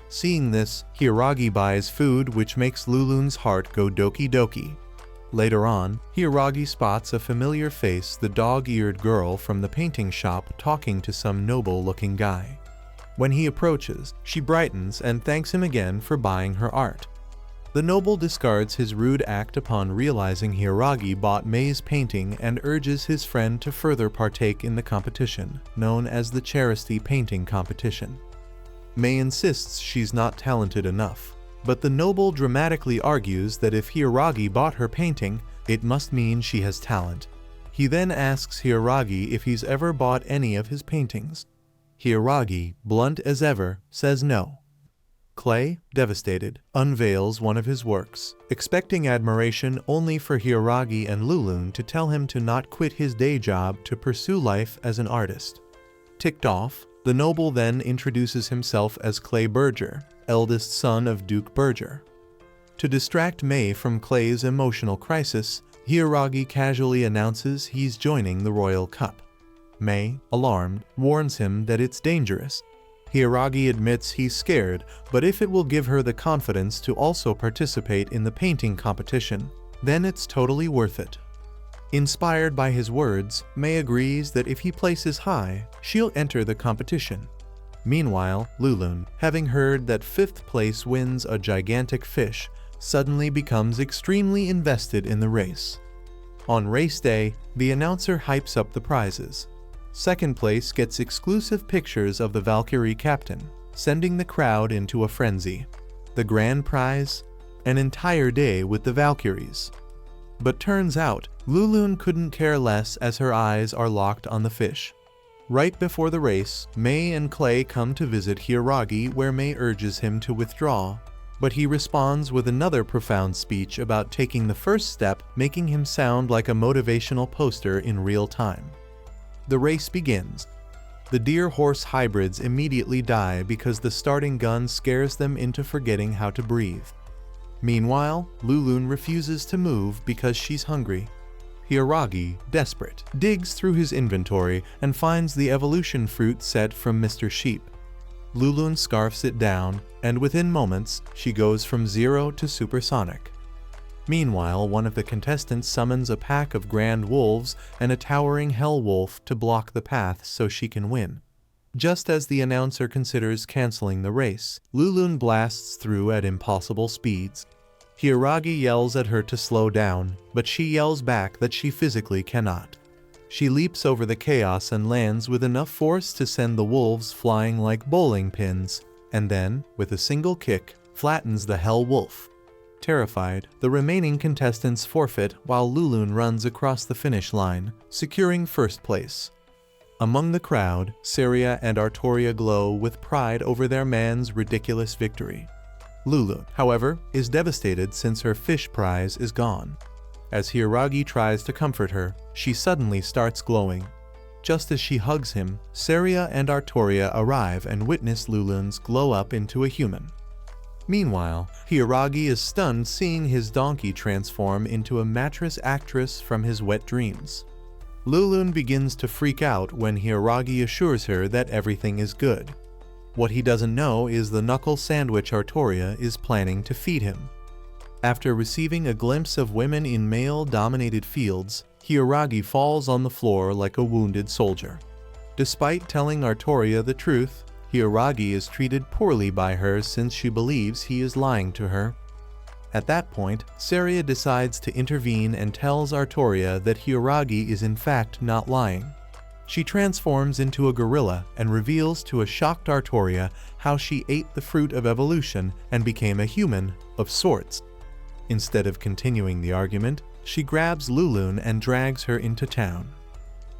Seeing this, Hiragi buys food, which makes Lulun's heart go doki doki. Later on, Hiragi spots a familiar face, the dog-eared girl from the painting shop, talking to some noble-looking guy. When he approaches, she brightens and thanks him again for buying her art. The noble discards his rude act upon realizing Hiragi bought Mei's painting and urges his friend to further partake in the competition, known as the Charity Painting Competition. Mei insists she's not talented enough, but the noble dramatically argues that if Hiragi bought her painting, it must mean she has talent. He then asks Hiragi if he's ever bought any of his paintings. Hiragi, blunt as ever, says no. Clay, devastated, unveils one of his works, expecting admiration only for Hiragi and Lulun to tell him to not quit his day job to pursue life as an artist. Ticked off, the noble then introduces himself as Clay Berger, eldest son of Duke Berger. To distract Mei from Clay's emotional crisis, Hiragi casually announces he's joining the Royal Cup. Mei, alarmed, warns him that it's dangerous. Hiragi admits he's scared, but if it will give her the confidence to also participate in the painting competition, then it's totally worth it. Inspired by his words, Mei agrees that if he places high, she'll enter the competition. Meanwhile, Lulun, having heard that 5th place wins a gigantic fish, suddenly becomes extremely invested in the race. On race day, the announcer hypes up the prizes. 2nd place gets exclusive pictures of the Valkyrie captain, sending the crowd into a frenzy. The grand prize? An entire day with the Valkyries. But turns out, Lulun couldn't care less as her eyes are locked on the fish. Right before the race, Mei and Clay come to visit Hiragi, where Mei urges him to withdraw, but he responds with another profound speech about taking the first step, making him sound like a motivational poster in real time. The race begins. The deer-horse hybrids immediately die because the starting gun scares them into forgetting how to breathe. Meanwhile, Lulun refuses to move because she's hungry. Hiragi, desperate, digs through his inventory and finds the evolution fruit set from Mr. Sheep. Lulun scarfs it down, and within moments, she goes from 0 to supersonic. Meanwhile, one of the contestants summons a pack of grand wolves and a towering hell wolf to block the path so she can win. Just as the announcer considers canceling the race, Lulun blasts through at impossible speeds. Hiragi yells at her to slow down, but she yells back that she physically cannot. She leaps over the chaos and lands with enough force to send the wolves flying like bowling pins, and then, with a single kick, flattens the hell wolf. Terrified, the remaining contestants forfeit while Lulun runs across the finish line, securing 1st place. Among the crowd, Saria and Artoria glow with pride over their man's ridiculous victory. Lulun, however, is devastated since her fish prize is gone. As Hiragi tries to comfort her, she suddenly starts glowing. Just as she hugs him, Saria and Artoria arrive and witness Lulun's glow up into a human. Meanwhile, Hiiragi is stunned seeing his donkey transform into a mattress actress from his wet dreams. Lulun begins to freak out when Hiiragi assures her that everything is good. What he doesn't know is the knuckle sandwich Artoria is planning to feed him. After receiving a glimpse of women in male-dominated fields, Hiiragi falls on the floor like a wounded soldier. Despite telling Artoria the truth, Hiiragi is treated poorly by her since she believes he is lying to her. At that point, Saria decides to intervene and tells Artoria that Hiiragi is in fact not lying. She transforms into a gorilla and reveals to a shocked Artoria how she ate the fruit of evolution and became a human of sorts. Instead of continuing the argument, she grabs Lulun and drags her into town.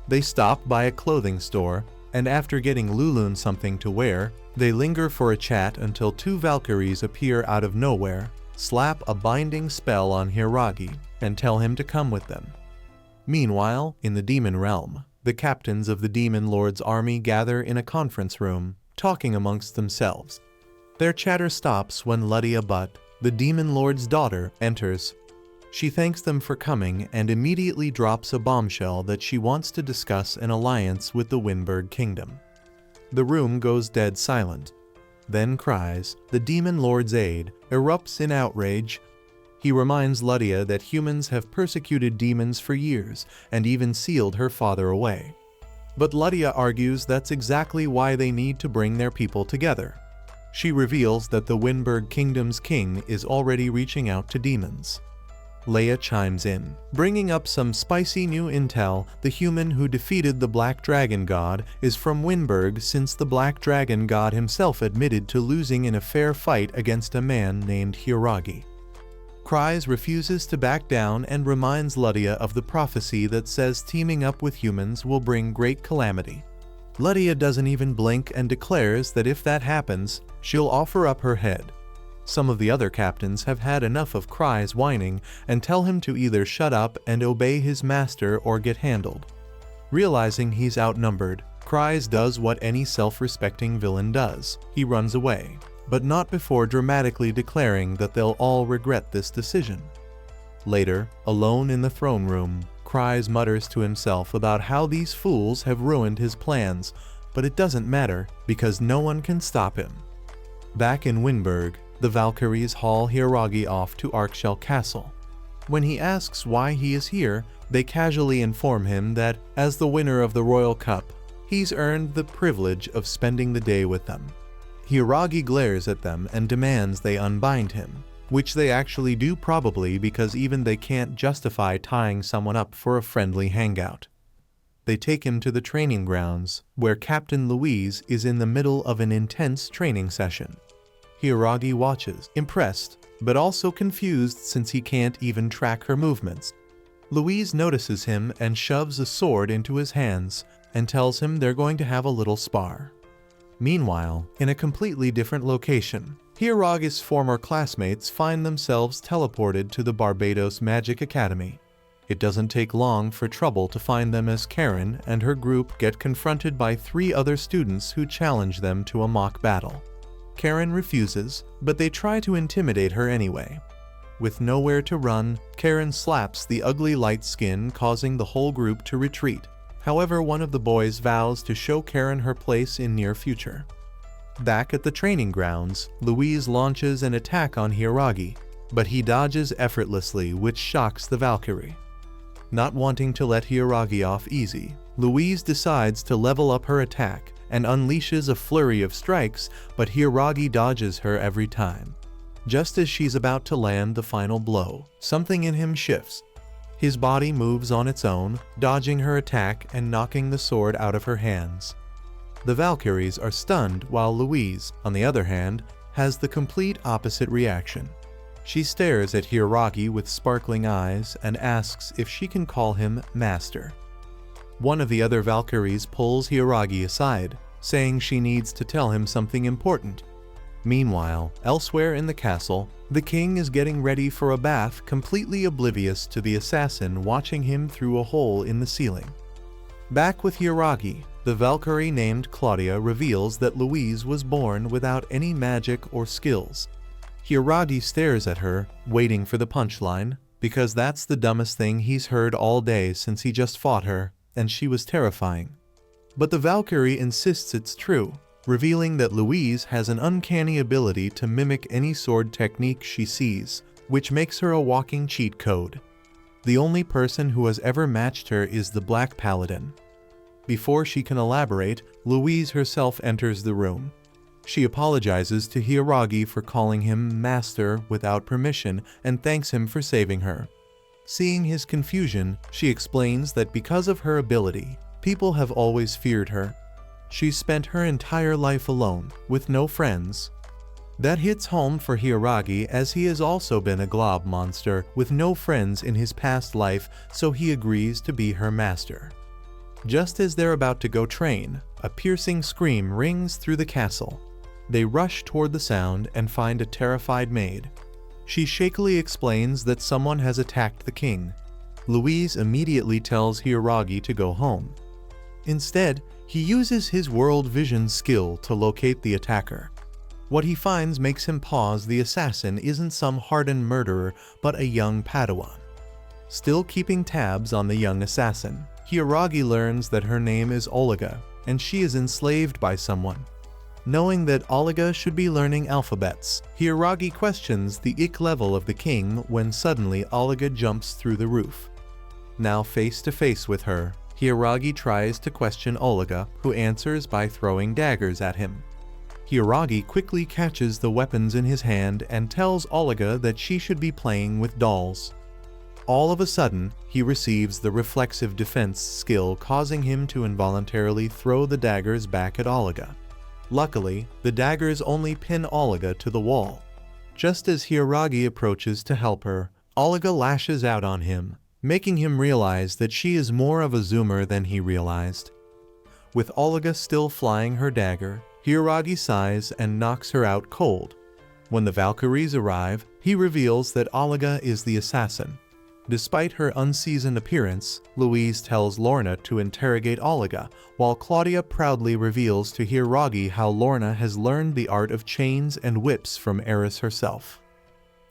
They stop by a clothing store, and after getting Lulun something to wear, they linger for a chat until two Valkyries appear out of nowhere, slap a binding spell on Hiiragi, and tell him to come with them. Meanwhile, in the demon realm, the captains of the demon lord's army gather in a conference room, talking amongst themselves. Their chatter stops when Ludia Butt, the demon lord's daughter, enters. She thanks them for coming and immediately drops a bombshell that she wants to discuss an alliance with the Winberg Kingdom. The room goes dead silent. Then Cries, the demon lord's aide, erupts in outrage. He reminds Ludia that humans have persecuted demons for years and even sealed her father away. But Ludia argues that's exactly why they need to bring their people together. She reveals that the Winberg Kingdom's king is already reaching out to demons. Leia chimes in, bringing up some spicy new intel. The human who defeated the Black Dragon God is from Winberg, since the Black Dragon God himself admitted to losing in a fair fight against a man named Hiiragi. Cries refuses to back down and reminds Ludia of the prophecy that says teaming up with humans will bring great calamity. Ludia doesn't even blink and declares that if that happens, she'll offer up her head. Some of the other captains have had enough of Cries whining and tell him to either shut up and obey his master or get handled. Realizing he's outnumbered, Cries does what any self-respecting villain does. He runs away, but not before dramatically declaring that they'll all regret this decision. Later, alone in the throne room, Cries mutters to himself about how these fools have ruined his plans, but it doesn't matter because no one can stop him. Back in Winberg, the Valkyries haul Hiiragi off to Arkshell Castle. When he asks why he is here, they casually inform him that, as the winner of the Royal Cup, he's earned the privilege of spending the day with them. Hiiragi glares at them and demands they unbind him, which they actually do, probably because even they can't justify tying someone up for a friendly hangout. They take him to the training grounds, where Captain Louise is in the middle of an intense training session. Hiiragi watches, impressed, but also confused since he can't even track her movements. Louise notices him and shoves a sword into his hands and tells him they're going to have a little spar. Meanwhile, in a completely different location, Hiiragi's former classmates find themselves teleported to the Barbados Magic Academy. It doesn't take long for trouble to find them as Karen and her group get confronted by 3 other students who challenge them to a mock battle. Karen refuses, but they try to intimidate her anyway. With nowhere to run, Karen slaps the ugly light skin, causing the whole group to retreat. However, one of the boys vows to show Karen her place in near future. Back at the training grounds, Louise launches an attack on Hiiragi, but he dodges effortlessly, which shocks the Valkyrie. Not wanting to let Hiiragi off easy, Louise decides to level up her attack and unleashes a flurry of strikes, but Hiiragi dodges her every time. Just as she's about to land the final blow, something in him shifts. His body moves on its own, dodging her attack and knocking the sword out of her hands. The Valkyries are stunned, while Louise, on the other hand, has the complete opposite reaction. She stares at Hiiragi with sparkling eyes and asks if she can call him Master. One of the other Valkyries pulls Hiiragi aside, saying she needs to tell him something important. Meanwhile, elsewhere in the castle, the king is getting ready for a bath, completely oblivious to the assassin watching him through a hole in the ceiling. Back with Hiiragi, the Valkyrie named Claudia reveals that Louise was born without any magic or skills. Hiragi stares at her, waiting for the punchline, because that's the dumbest thing he's heard all day since he just fought her, and she was terrifying. But the Valkyrie insists it's true, revealing that Louise has an uncanny ability to mimic any sword technique she sees, which makes her a walking cheat code. The only person who has ever matched her is the Black Paladin. Before she can elaborate, Louise herself enters the room. She apologizes to Hiragi for calling him master without permission and thanks him for saving her. Seeing his confusion, she explains that because of her ability, people have always feared her. She's spent her entire life alone, with no friends. That hits home for Hiragi, as he has also been a glob monster with no friends in his past life, so he agrees to be her master. Just as they're about to go train, a piercing scream rings through the castle. They rush toward the sound and find a terrified maid. She shakily explains that someone has attacked the king. Louise immediately tells Hiragi to go home. Instead, he uses his world vision skill to locate the attacker. What he finds makes him pause. The assassin isn't some hardened murderer, but a young Padawan. Still keeping tabs on the young assassin, Hiragi learns that her name is Olga, and she is enslaved by someone. Knowing that Olga should be learning alphabets, Hiragi questions the ick level of the king when suddenly Olga jumps through the roof. Now face to face with her, Hiragi tries to question Olga, who answers by throwing daggers at him. Hiragi quickly catches the weapons in his hand and tells Olga that she should be playing with dolls. All of a sudden, he receives the reflexive defense skill, causing him to involuntarily throw the daggers back at Olga. Luckily, the daggers only pin Olga to the wall. Just as Hiragi approaches to help her, Olga lashes out on him, making him realize that she is more of a zoomer than he realized. With Olga still flying her dagger, Hiragi sighs and knocks her out cold. When the Valkyries arrive, he reveals that Olga is the assassin. Despite her unseasoned appearance, Louise tells Lorna to interrogate Olga, while Claudia proudly reveals to Hiragi how Lorna has learned the art of chains and whips from Eris herself.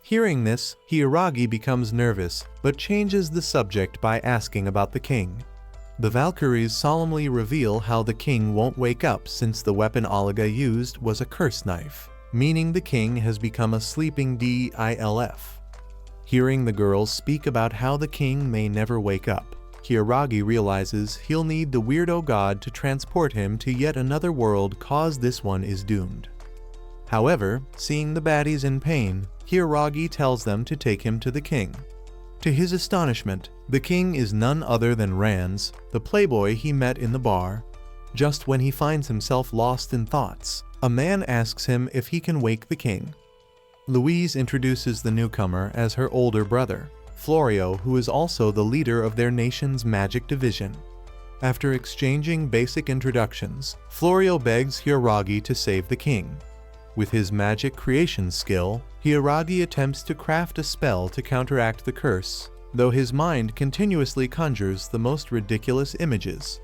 Hearing this, Hiragi becomes nervous, but changes the subject by asking about the king. The Valkyries solemnly reveal how the king won't wake up since the weapon Olga used was a curse knife, meaning the king has become a sleeping DILF. Hearing the girls speak about how the king may never wake up, Hiragi realizes he'll need the weirdo god to transport him to yet another world, cause this one is doomed. However, seeing the baddies in pain, Hiragi tells them to take him to the king. To his astonishment, the king is none other than Rans, the playboy he met in the bar. Just when he finds himself lost in thoughts, a man asks him if he can wake the king. Louise introduces the newcomer as her older brother, Florio, who is also the leader of their nation's magic division. After exchanging basic introductions, Florio begs Hiragi to save the king. With his magic creation skill, Hiragi attempts to craft a spell to counteract the curse, though his mind continuously conjures the most ridiculous images.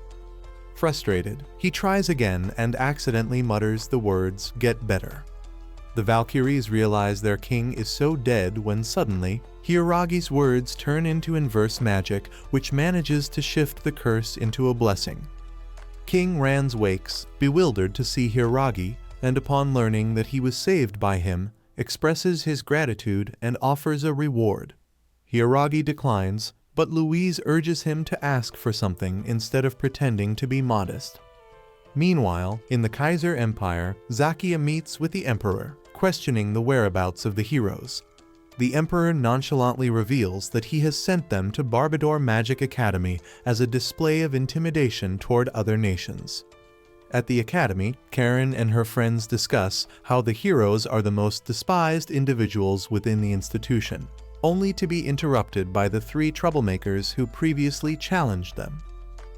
Frustrated, he tries again and accidentally mutters the words, "Get better." The Valkyries realize their king is so dead when suddenly, Hiragi's words turn into inverse magic, which manages to shift the curse into a blessing. King Rans wakes, bewildered to see Hiragi, and upon learning that he was saved by him, expresses his gratitude and offers a reward. Hiragi declines, but Louise urges him to ask for something instead of pretending to be modest. Meanwhile, in the Kaiser Empire, Zakia meets with the Emperor, questioning the whereabouts of the heroes. The Emperor nonchalantly reveals that he has sent them to Barbador Magic Academy as a display of intimidation toward other nations. At the academy, Karen and her friends discuss how the heroes are the most despised individuals within the institution, only to be interrupted by the three troublemakers who previously challenged them.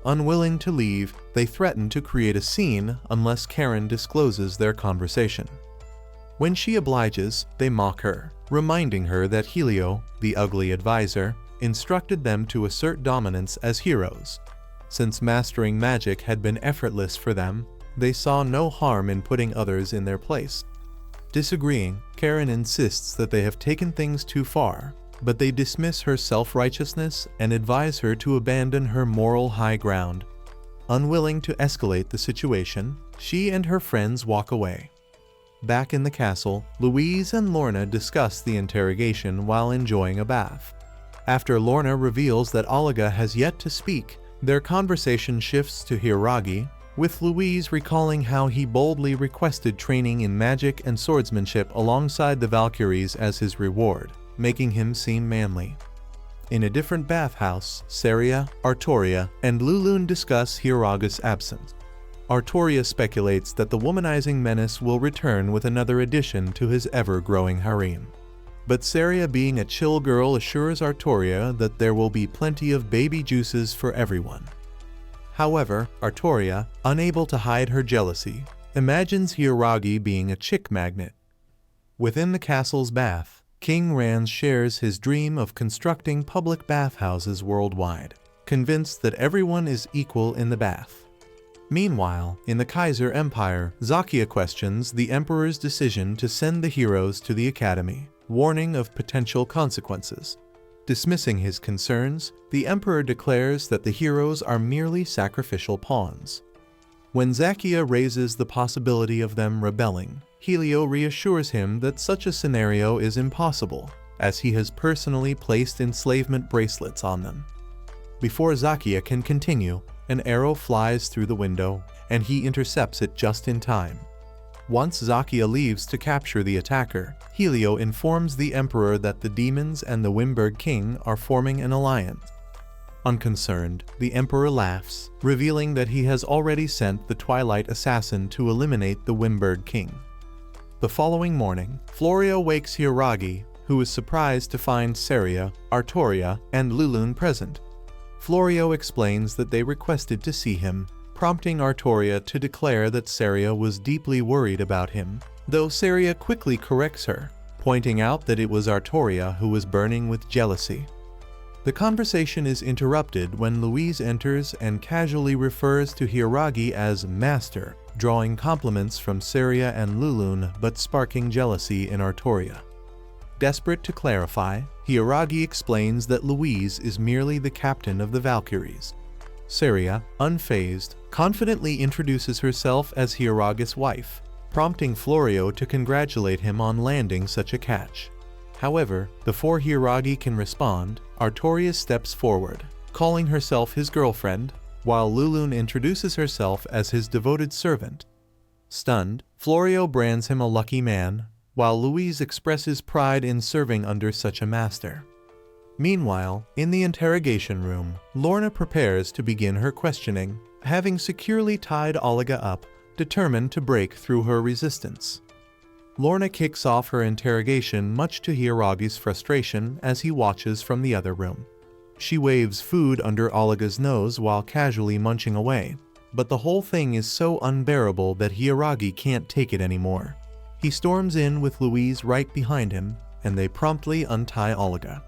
Unwilling to leave, they threaten to create a scene unless Karen discloses their conversation. When she obliges, they mock her, reminding her that Helio, the ugly advisor, instructed them to assert dominance as heroes. Since mastering magic had been effortless for them, they saw no harm in putting others in their place. Disagreeing, Karen insists that they have taken things too far, but they dismiss her self-righteousness and advise her to abandon her moral high ground. Unwilling to escalate the situation, she and her friends walk away. Back in the castle, Louise and Lorna discuss the interrogation while enjoying a bath. After Lorna reveals that Olga has yet to speak, their conversation shifts to Hiragi, with Louise recalling how he boldly requested training in magic and swordsmanship alongside the Valkyries as his reward, making him seem manly. In a different bathhouse, Saria, Artoria, and Lulun discuss Hiraga's absence. Artoria speculates that the womanizing menace will return with another addition to his ever-growing harem. But Saria, being a chill girl, assures Artoria that there will be plenty of baby juices for everyone. However, Artoria, unable to hide her jealousy, imagines Hiragi being a chick magnet. Within the castle's bath, King Rand shares his dream of constructing public bathhouses worldwide, convinced that everyone is equal in the bath. Meanwhile, in the Kaiser Empire, Zakia questions the Emperor's decision to send the heroes to the academy, warning of potential consequences. Dismissing his concerns, the Emperor declares that the heroes are merely sacrificial pawns. When Zakia raises the possibility of them rebelling, Helio reassures him that such a scenario is impossible, as he has personally placed enslavement bracelets on them. Before Zakia can continue, an arrow flies through the window, and he intercepts it just in time. Once Zakia leaves to capture the attacker, Helio informs the Emperor that the demons and the Wimberg King are forming an alliance. Unconcerned, the Emperor laughs, revealing that he has already sent the Twilight Assassin to eliminate the Wimberg King. The following morning, Florio wakes Hiragi, who is surprised to find Saria, Artoria, and Lulun present. Florio explains that they requested to see him, prompting Artoria to declare that Saria was deeply worried about him, though Saria quickly corrects her, pointing out that it was Artoria who was burning with jealousy. The conversation is interrupted when Louise enters and casually refers to Hiragi as Master, drawing compliments from Saria and Lulun but sparking jealousy in Artoria. Desperate to clarify, Hiragi explains that Louise is merely the captain of the Valkyries. Saria, unfazed, confidently introduces herself as Hiragi's wife, prompting Florio to congratulate him on landing such a catch. However, before Hiragi can respond, Artoria steps forward, calling herself his girlfriend, while Lulun introduces herself as his devoted servant. Stunned, Florio brands him a lucky man, while Louise expresses pride in serving under such a master. Meanwhile, in the interrogation room, Lorna prepares to begin her questioning, having securely tied Olga up, determined to break through her resistance. Lorna kicks off her interrogation much to Hiragi's frustration as he watches from the other room. She waves food under Olga's nose while casually munching away, but the whole thing is so unbearable that Hiragi can't take it anymore. He storms in with Louise right behind him, and they promptly untie Olga.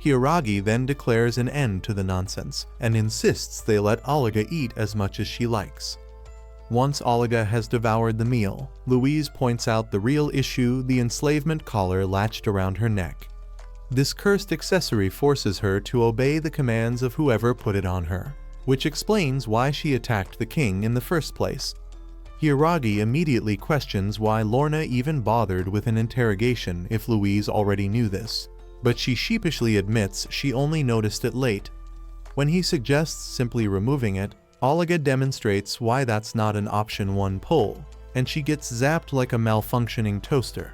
Hiragi then declares an end to the nonsense and insists they let Olga eat as much as she likes. Once Olga has devoured the meal, Louise points out the real issue: the enslavement collar latched around her neck. This cursed accessory forces her to obey the commands of whoever put it on her, which explains why she attacked the king in the first place. Hiragi immediately questions why Lorna even bothered with an interrogation if Louise already knew this, but she sheepishly admits she only noticed it late. When he suggests simply removing it, Olga demonstrates why that's not an option 1 pull, and she gets zapped like a malfunctioning toaster.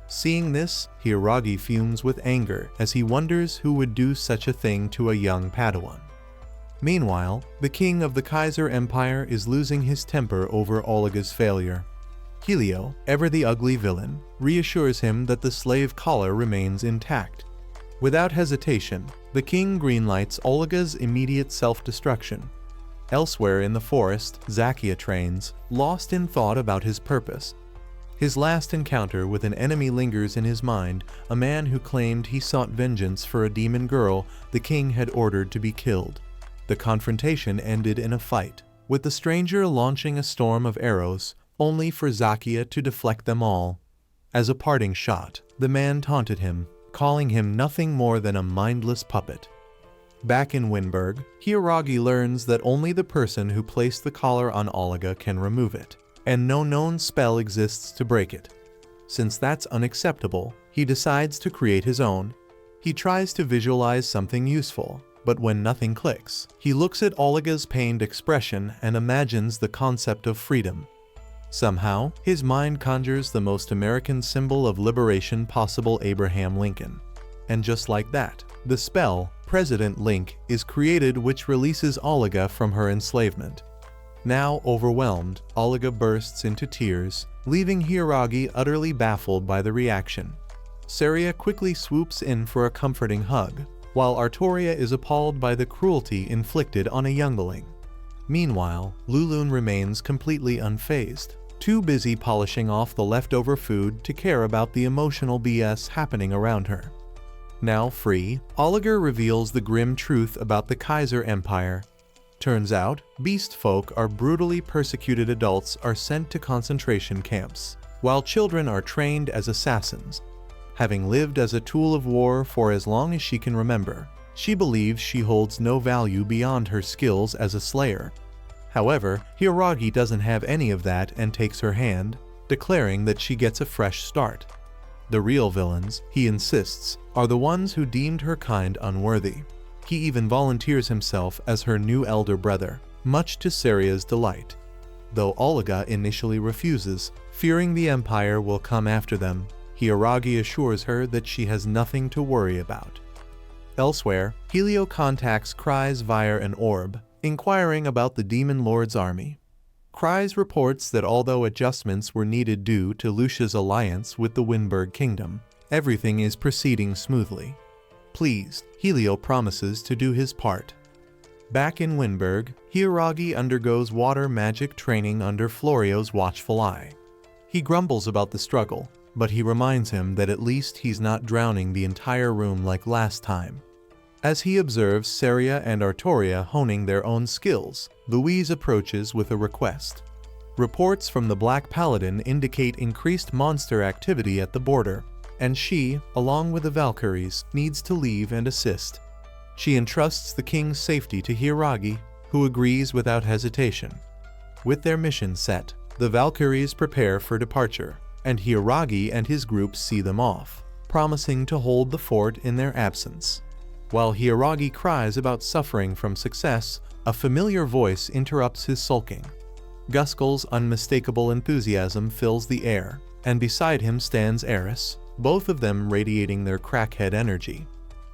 Seeing this, Hiragi fumes with anger as he wonders who would do such a thing to a young Padawan. Meanwhile, the king of the Kaiser Empire is losing his temper over Olga's failure. Helio, ever the ugly villain, reassures him that the slave collar remains intact. Without hesitation, the king greenlights Olga's immediate self-destruction. Elsewhere in the forest, Zakia trains, lost in thought about his purpose. His last encounter with an enemy lingers in his mind, a man who claimed he sought vengeance for a demon girl the king had ordered to be killed. The confrontation ended in a fight, with the stranger launching a storm of arrows, only for Zakia to deflect them all. As a parting shot, the man taunted him, calling him nothing more than a mindless puppet. Back in Winberg, Hiiragi learns that only the person who placed the collar on Olga can remove it, and no known spell exists to break it. Since that's unacceptable, he decides to create his own. He tries to visualize something useful, but when nothing clicks, he looks at Olga's pained expression and imagines the concept of freedom. Somehow, his mind conjures the most American symbol of liberation possible, Abraham Lincoln. And just like that, the spell, President Link, is created, which releases Olga from her enslavement. Now overwhelmed, Olga bursts into tears, leaving Hiiragi utterly baffled by the reaction. Saria quickly swoops in for a comforting hug, while Artoria is appalled by the cruelty inflicted on a youngling. Meanwhile, Lulun remains completely unfazed, too busy polishing off the leftover food to care about the emotional BS happening around her. Now free, Olga reveals the grim truth about the Kaiser Empire. Turns out, beast folk are brutally persecuted. Adults are sent to concentration camps, while children are trained as assassins. Having lived as a tool of war for as long as she can remember, she believes she holds no value beyond her skills as a slayer. However, Hiiragi doesn't have any of that and takes her hand, declaring that she gets a fresh start. The real villains, he insists, are the ones who deemed her kind unworthy. He even volunteers himself as her new elder brother, much to Saria's delight. Though Olga initially refuses, fearing the Empire will come after them, Hiiragi assures her that she has nothing to worry about. Elsewhere, Helio contacts Kryze via an orb, inquiring about the Demon Lord's army. Kryze reports that although adjustments were needed due to Lucia's alliance with the Winberg Kingdom, everything is proceeding smoothly. Pleased, Helio promises to do his part. Back in Winberg, Hiiragi undergoes water magic training under Florio's watchful eye. He grumbles about the struggle, but he reminds him that at least he's not drowning the entire room like last time. As he observes Saria and Artoria honing their own skills, Louise approaches with a request. Reports from the Black Paladin indicate increased monster activity at the border, and she, along with the Valkyries, needs to leave and assist. She entrusts the king's safety to Hiiragi, who agrees without hesitation. With their mission set, the Valkyries prepare for departure, and Hiiragi and his group see them off, promising to hold the fort in their absence. While Hiiragi cries about suffering from success, a familiar voice interrupts his sulking. Guskel's unmistakable enthusiasm fills the air, and beside him stands Eris, both of them radiating their crackhead energy.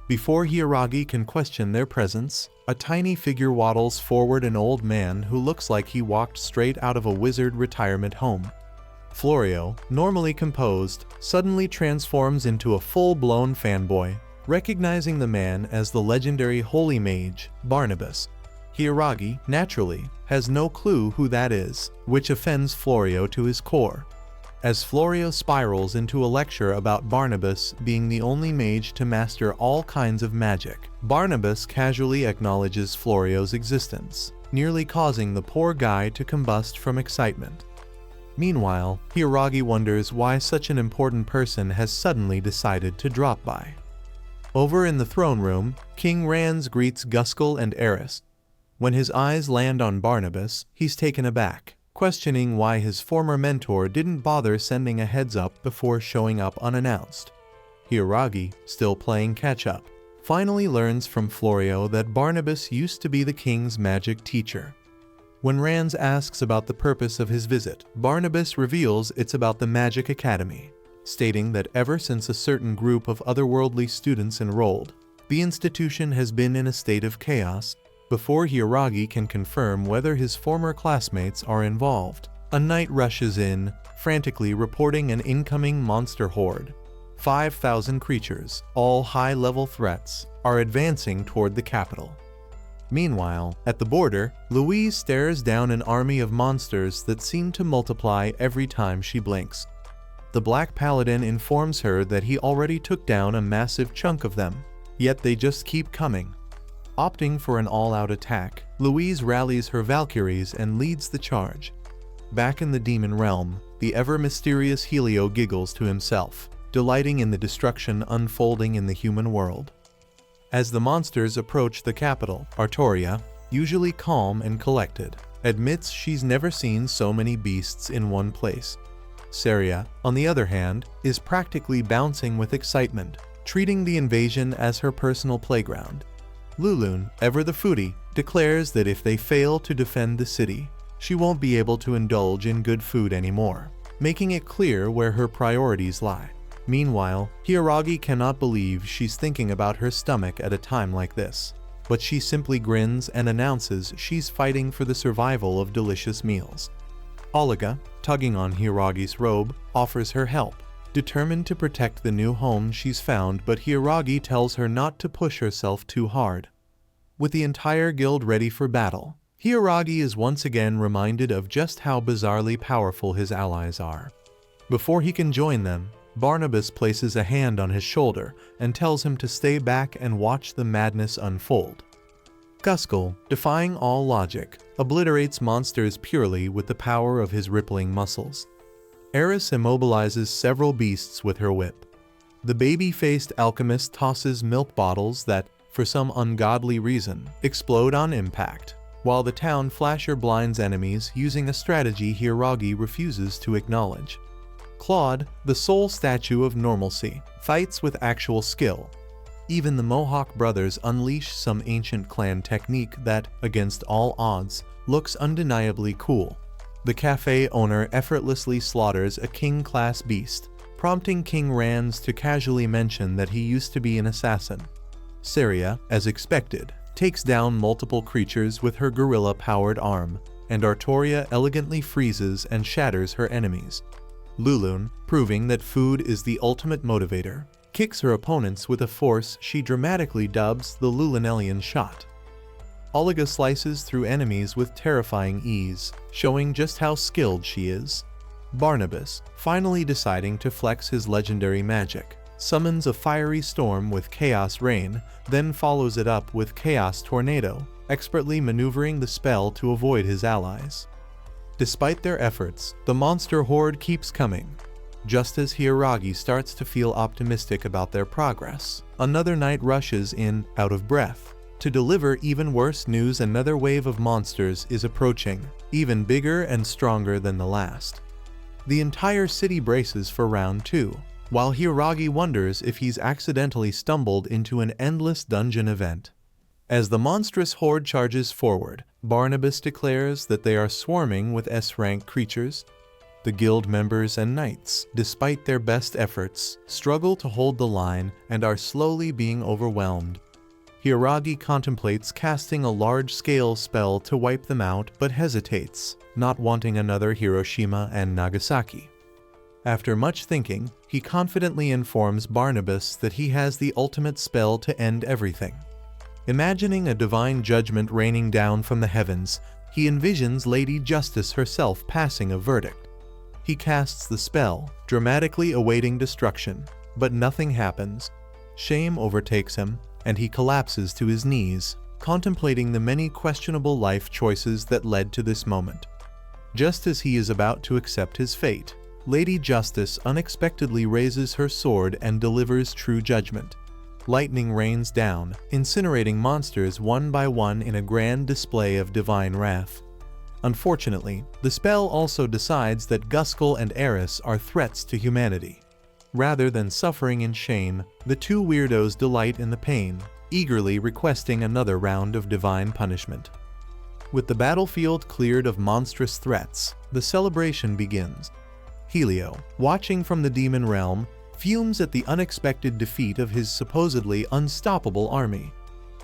Before Hiiragi can question their presence, a tiny figure waddles forward, an old man who looks like he walked straight out of a wizard retirement home. Florio, normally composed, suddenly transforms into a full-blown fanboy, recognizing the man as the legendary holy mage, Barnabas. Hiiragi, naturally, has no clue who that is, which offends Florio to his core. As Florio spirals into a lecture about Barnabas being the only mage to master all kinds of magic, Barnabas casually acknowledges Florio's existence, nearly causing the poor guy to combust from excitement. Meanwhile, Hiiragi wonders why such an important person has suddenly decided to drop by. Over in the throne room, King Ranz greets Guskel and Eris. When his eyes land on Barnabas, he's taken aback, questioning why his former mentor didn't bother sending a heads-up before showing up unannounced. Hiiragi, still playing catch-up, finally learns from Florio that Barnabas used to be the king's magic teacher. When Ranz asks about the purpose of his visit, Barnabas reveals it's about the Magic Academy, stating that ever since a certain group of otherworldly students enrolled, the institution has been in a state of chaos. Before Hiiragi can confirm whether his former classmates are involved, a knight rushes in, frantically reporting an incoming monster horde. 5,000 creatures, all high-level threats, are advancing toward the capital. Meanwhile, at the border, Louise stares down an army of monsters that seem to multiply every time she blinks. The Black Paladin informs her that he already took down a massive chunk of them, yet they just keep coming. Opting for an all-out attack, Louise rallies her Valkyries and leads the charge. Back in the demon realm, the ever-mysterious Helio giggles to himself, delighting in the destruction unfolding in the human world. As the monsters approach the capital, Artoria, usually calm and collected, admits she's never seen so many beasts in one place. Saria, on the other hand, is practically bouncing with excitement, treating the invasion as her personal playground. Lulun, ever the foodie, declares that if they fail to defend the city, she won't be able to indulge in good food anymore, making it clear where her priorities lie. Meanwhile, Hiragi cannot believe she's thinking about her stomach at a time like this, but she simply grins and announces she's fighting for the survival of delicious meals. Olga, tugging on Hiragi's robe, offers her help, determined to protect the new home she's found, but Hiragi tells her not to push herself too hard. With the entire guild ready for battle, Hiragi is once again reminded of just how bizarrely powerful his allies are. Before he can join them, Barnabas places a hand on his shoulder and tells him to stay back and watch the madness unfold. Guskull, defying all logic, obliterates monsters purely with the power of his rippling muscles. Eris immobilizes several beasts with her whip. The baby-faced alchemist tosses milk bottles that, for some ungodly reason, explode on impact, while the town flasher blinds enemies using a strategy Hiragi refuses to acknowledge. Claude, the sole statue of normalcy, fights with actual skill. Even the Mohawk brothers unleash some ancient clan technique that, against all odds, looks undeniably cool. The cafe owner effortlessly slaughters a king-class beast, prompting King Rands to casually mention that he used to be an assassin. Saria, as expected, takes down multiple creatures with her gorilla-powered arm, and Artoria elegantly freezes and shatters her enemies. Lulun, proving that food is the ultimate motivator, kicks her opponents with a force she dramatically dubs the Lulunelian shot. Olga slices through enemies with terrifying ease, showing just how skilled she is. Barnabas, finally deciding to flex his legendary magic, summons a fiery storm with Chaos Rain, then follows it up with Chaos Tornado, expertly maneuvering the spell to avoid his allies. Despite their efforts, the monster horde keeps coming. Just as Hiragi starts to feel optimistic about their progress, another knight rushes in, out of breath, to deliver even worse news. Another wave of monsters is approaching, even bigger and stronger than the last. The entire city braces for round 2, while Hiragi wonders if he's accidentally stumbled into an endless dungeon event. As the monstrous horde charges forward, Barnabas declares that they are swarming with S-rank creatures. The guild members and knights, despite their best efforts, struggle to hold the line and are slowly being overwhelmed. Hiragi contemplates casting a large-scale spell to wipe them out but hesitates, not wanting another Hiroshima and Nagasaki. After much thinking, he confidently informs Barnabas that he has the ultimate spell to end everything. Imagining a divine judgment raining down from the heavens, he envisions Lady Justice herself passing a verdict. He casts the spell, dramatically awaiting destruction, but nothing happens. Shame overtakes him, and he collapses to his knees, contemplating the many questionable life choices that led to this moment. Just as he is about to accept his fate, Lady Justice unexpectedly raises her sword and delivers true judgment. Lightning rains down, incinerating monsters one by one in a grand display of divine wrath. Unfortunately, the spell also decides that Guskull and Eris are threats to humanity. Rather than suffering in shame, the two weirdos delight in the pain, eagerly requesting another round of divine punishment. With the battlefield cleared of monstrous threats, the celebration begins. Helio, watching from the demon realm, fumes at the unexpected defeat of his supposedly unstoppable army.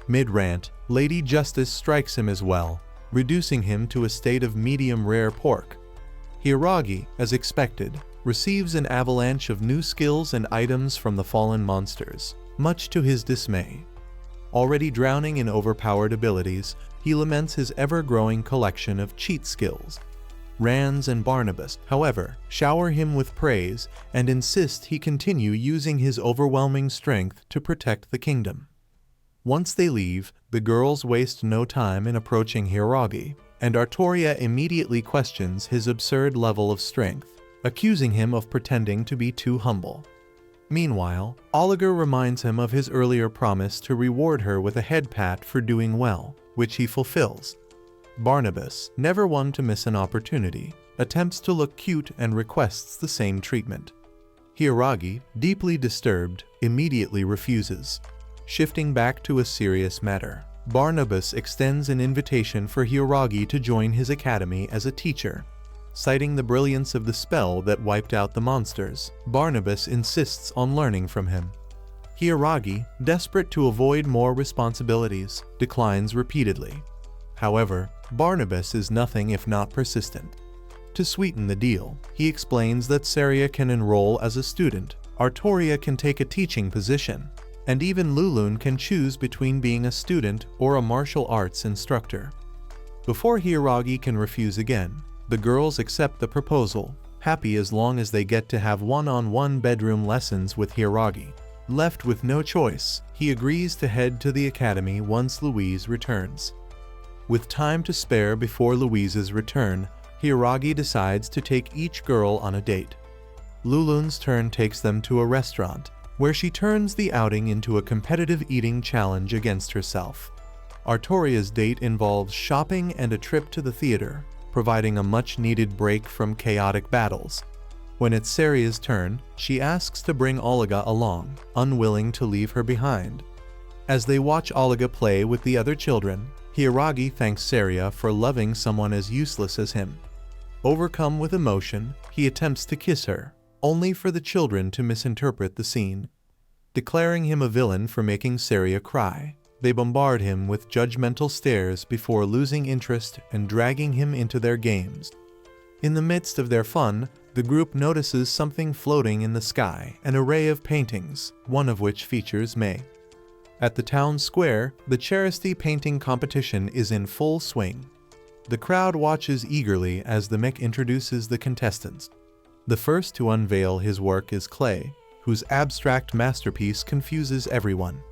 Mid-rant, Lady Justice strikes him as well, reducing him to a state of medium-rare pork. Hiragi, as expected, receives an avalanche of new skills and items from the fallen monsters, much to his dismay. Already drowning in overpowered abilities, he laments his ever-growing collection of cheat skills. Rands and Barnabas, however, shower him with praise and insist he continue using his overwhelming strength to protect the kingdom. Once they leave, the girls waste no time in approaching Hiragi, and Artoria immediately questions his absurd level of strength, accusing him of pretending to be too humble. Meanwhile, Oliver reminds him of his earlier promise to reward her with a head pat for doing well, which he fulfills. Barnabas, never one to miss an opportunity, attempts to look cute and requests the same treatment. Hiiragi, deeply disturbed, immediately refuses. Shifting back to a serious matter, Barnabas extends an invitation for Hiiragi to join his academy as a teacher. Citing the brilliance of the spell that wiped out the monsters, Barnabas insists on learning from him. Hiiragi, desperate to avoid more responsibilities, declines repeatedly. However, Barnabas is nothing if not persistent. To sweeten the deal, he explains that Saria can enroll as a student, Artoria can take a teaching position, and even Lulun can choose between being a student or a martial arts instructor. Before Hiiragi can refuse again, the girls accept the proposal, happy as long as they get to have one-on-one bedroom lessons with Hiiragi. Left with no choice, he agrees to head to the academy once Louise returns. With time to spare before Louise's return, Hiiragi decides to take each girl on a date. Lulun's turn takes them to a restaurant, where she turns the outing into a competitive eating challenge against herself. Artoria's date involves shopping and a trip to the theater, providing a much-needed break from chaotic battles. When it's Saria's turn, she asks to bring Olga along, unwilling to leave her behind. As they watch Olga play with the other children, Hiiragi thanks Saria for loving someone as useless as him. Overcome with emotion, he attempts to kiss her, only for the children to misinterpret the scene. Declaring him a villain for making Saria cry, they bombard him with judgmental stares before losing interest and dragging him into their games. In the midst of their fun, the group notices something floating in the sky, an array of paintings, one of which features May. At the town square, the charity painting competition is in full swing. The crowd watches eagerly as the mech introduces the contestants. The first to unveil his work is Clay, whose abstract masterpiece confuses everyone.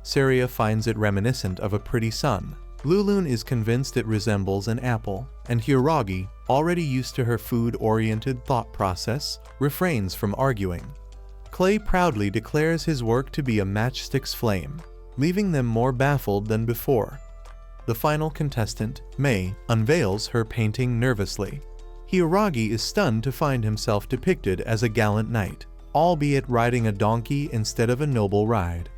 Saria finds it reminiscent of a pretty sun. Lulun is convinced it resembles an apple, and Hiiragi, already used to her food-oriented thought process, refrains from arguing. Clay proudly declares his work to be a matchstick's flame, leaving them more baffled than before. The final contestant, May, unveils her painting nervously. Hiiragi is stunned to find himself depicted as a gallant knight, albeit riding a donkey instead of a noble ride.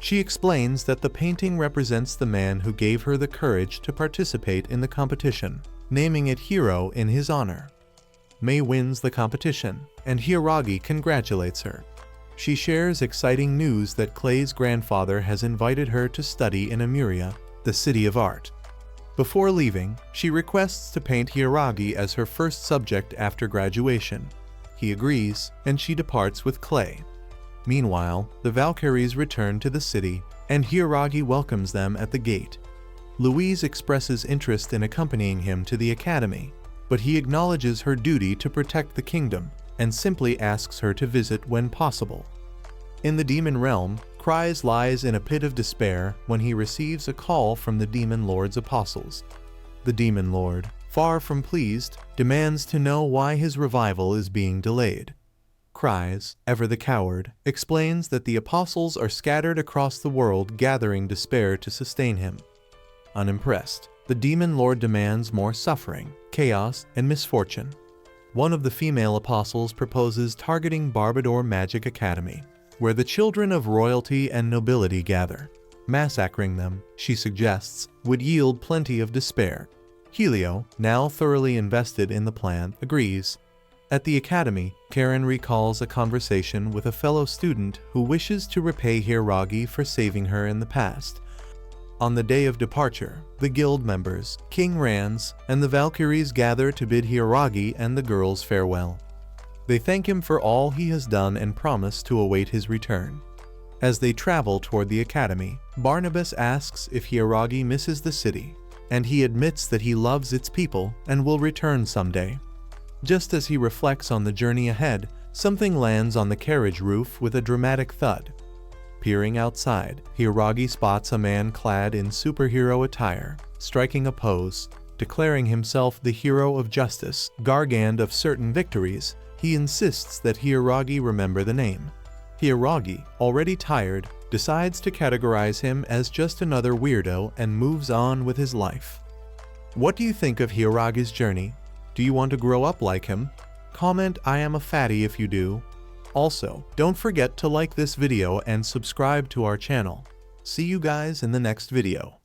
She explains that the painting represents the man who gave her the courage to participate in the competition, naming it Hero in his honor. May wins the competition, and Hiiragi congratulates her. She shares exciting news that Clay's grandfather has invited her to study in Amuria, the city of art. Before leaving, she requests to paint Hiiragi as her first subject after graduation. He agrees, and she departs with Clay. Meanwhile, the Valkyries return to the city, and Hiiragi welcomes them at the gate. Louise expresses interest in accompanying him to the academy, but he acknowledges her duty to protect the kingdom and simply asks her to visit when possible. In the demon realm, Kryze lies in a pit of despair when he receives a call from the Demon Lord's apostles. The Demon Lord, far from pleased, demands to know why his revival is being delayed. Kryze, ever the coward, explains that the apostles are scattered across the world gathering despair to sustain him. Unimpressed, the Demon Lord demands more suffering, chaos, and misfortune. One of the female apostles proposes targeting Barbador Magic Academy, where the children of royalty and nobility gather. Massacring them, she suggests, would yield plenty of despair. Helio, now thoroughly invested in the plan, agrees. At the academy, Karen recalls a conversation with a fellow student who wishes to repay Hiiragi for saving her in the past. On the day of departure, the guild members, King Ranz, and the Valkyries gather to bid Hiiragi and the girls farewell. They thank him for all he has done and promise to await his return. As they travel toward the academy, Barnabas asks if Hiiragi misses the city, and he admits that he loves its people and will return someday. Just as he reflects on the journey ahead, something lands on the carriage roof with a dramatic thud. Peering outside, Hiiragi spots a man clad in superhero attire, striking a pose. Declaring himself the hero of justice, Gargand of certain victories, He insists that Hiiragi remember the name. Hiiragi, already tired, decides to categorize him as just another weirdo and moves on with his life. What do you think of Hiiragi's journey? Do you want to grow up like him? Comment "I am a fatty" if you do. Also, don't forget to like this video and subscribe to our channel. See you guys in the next video.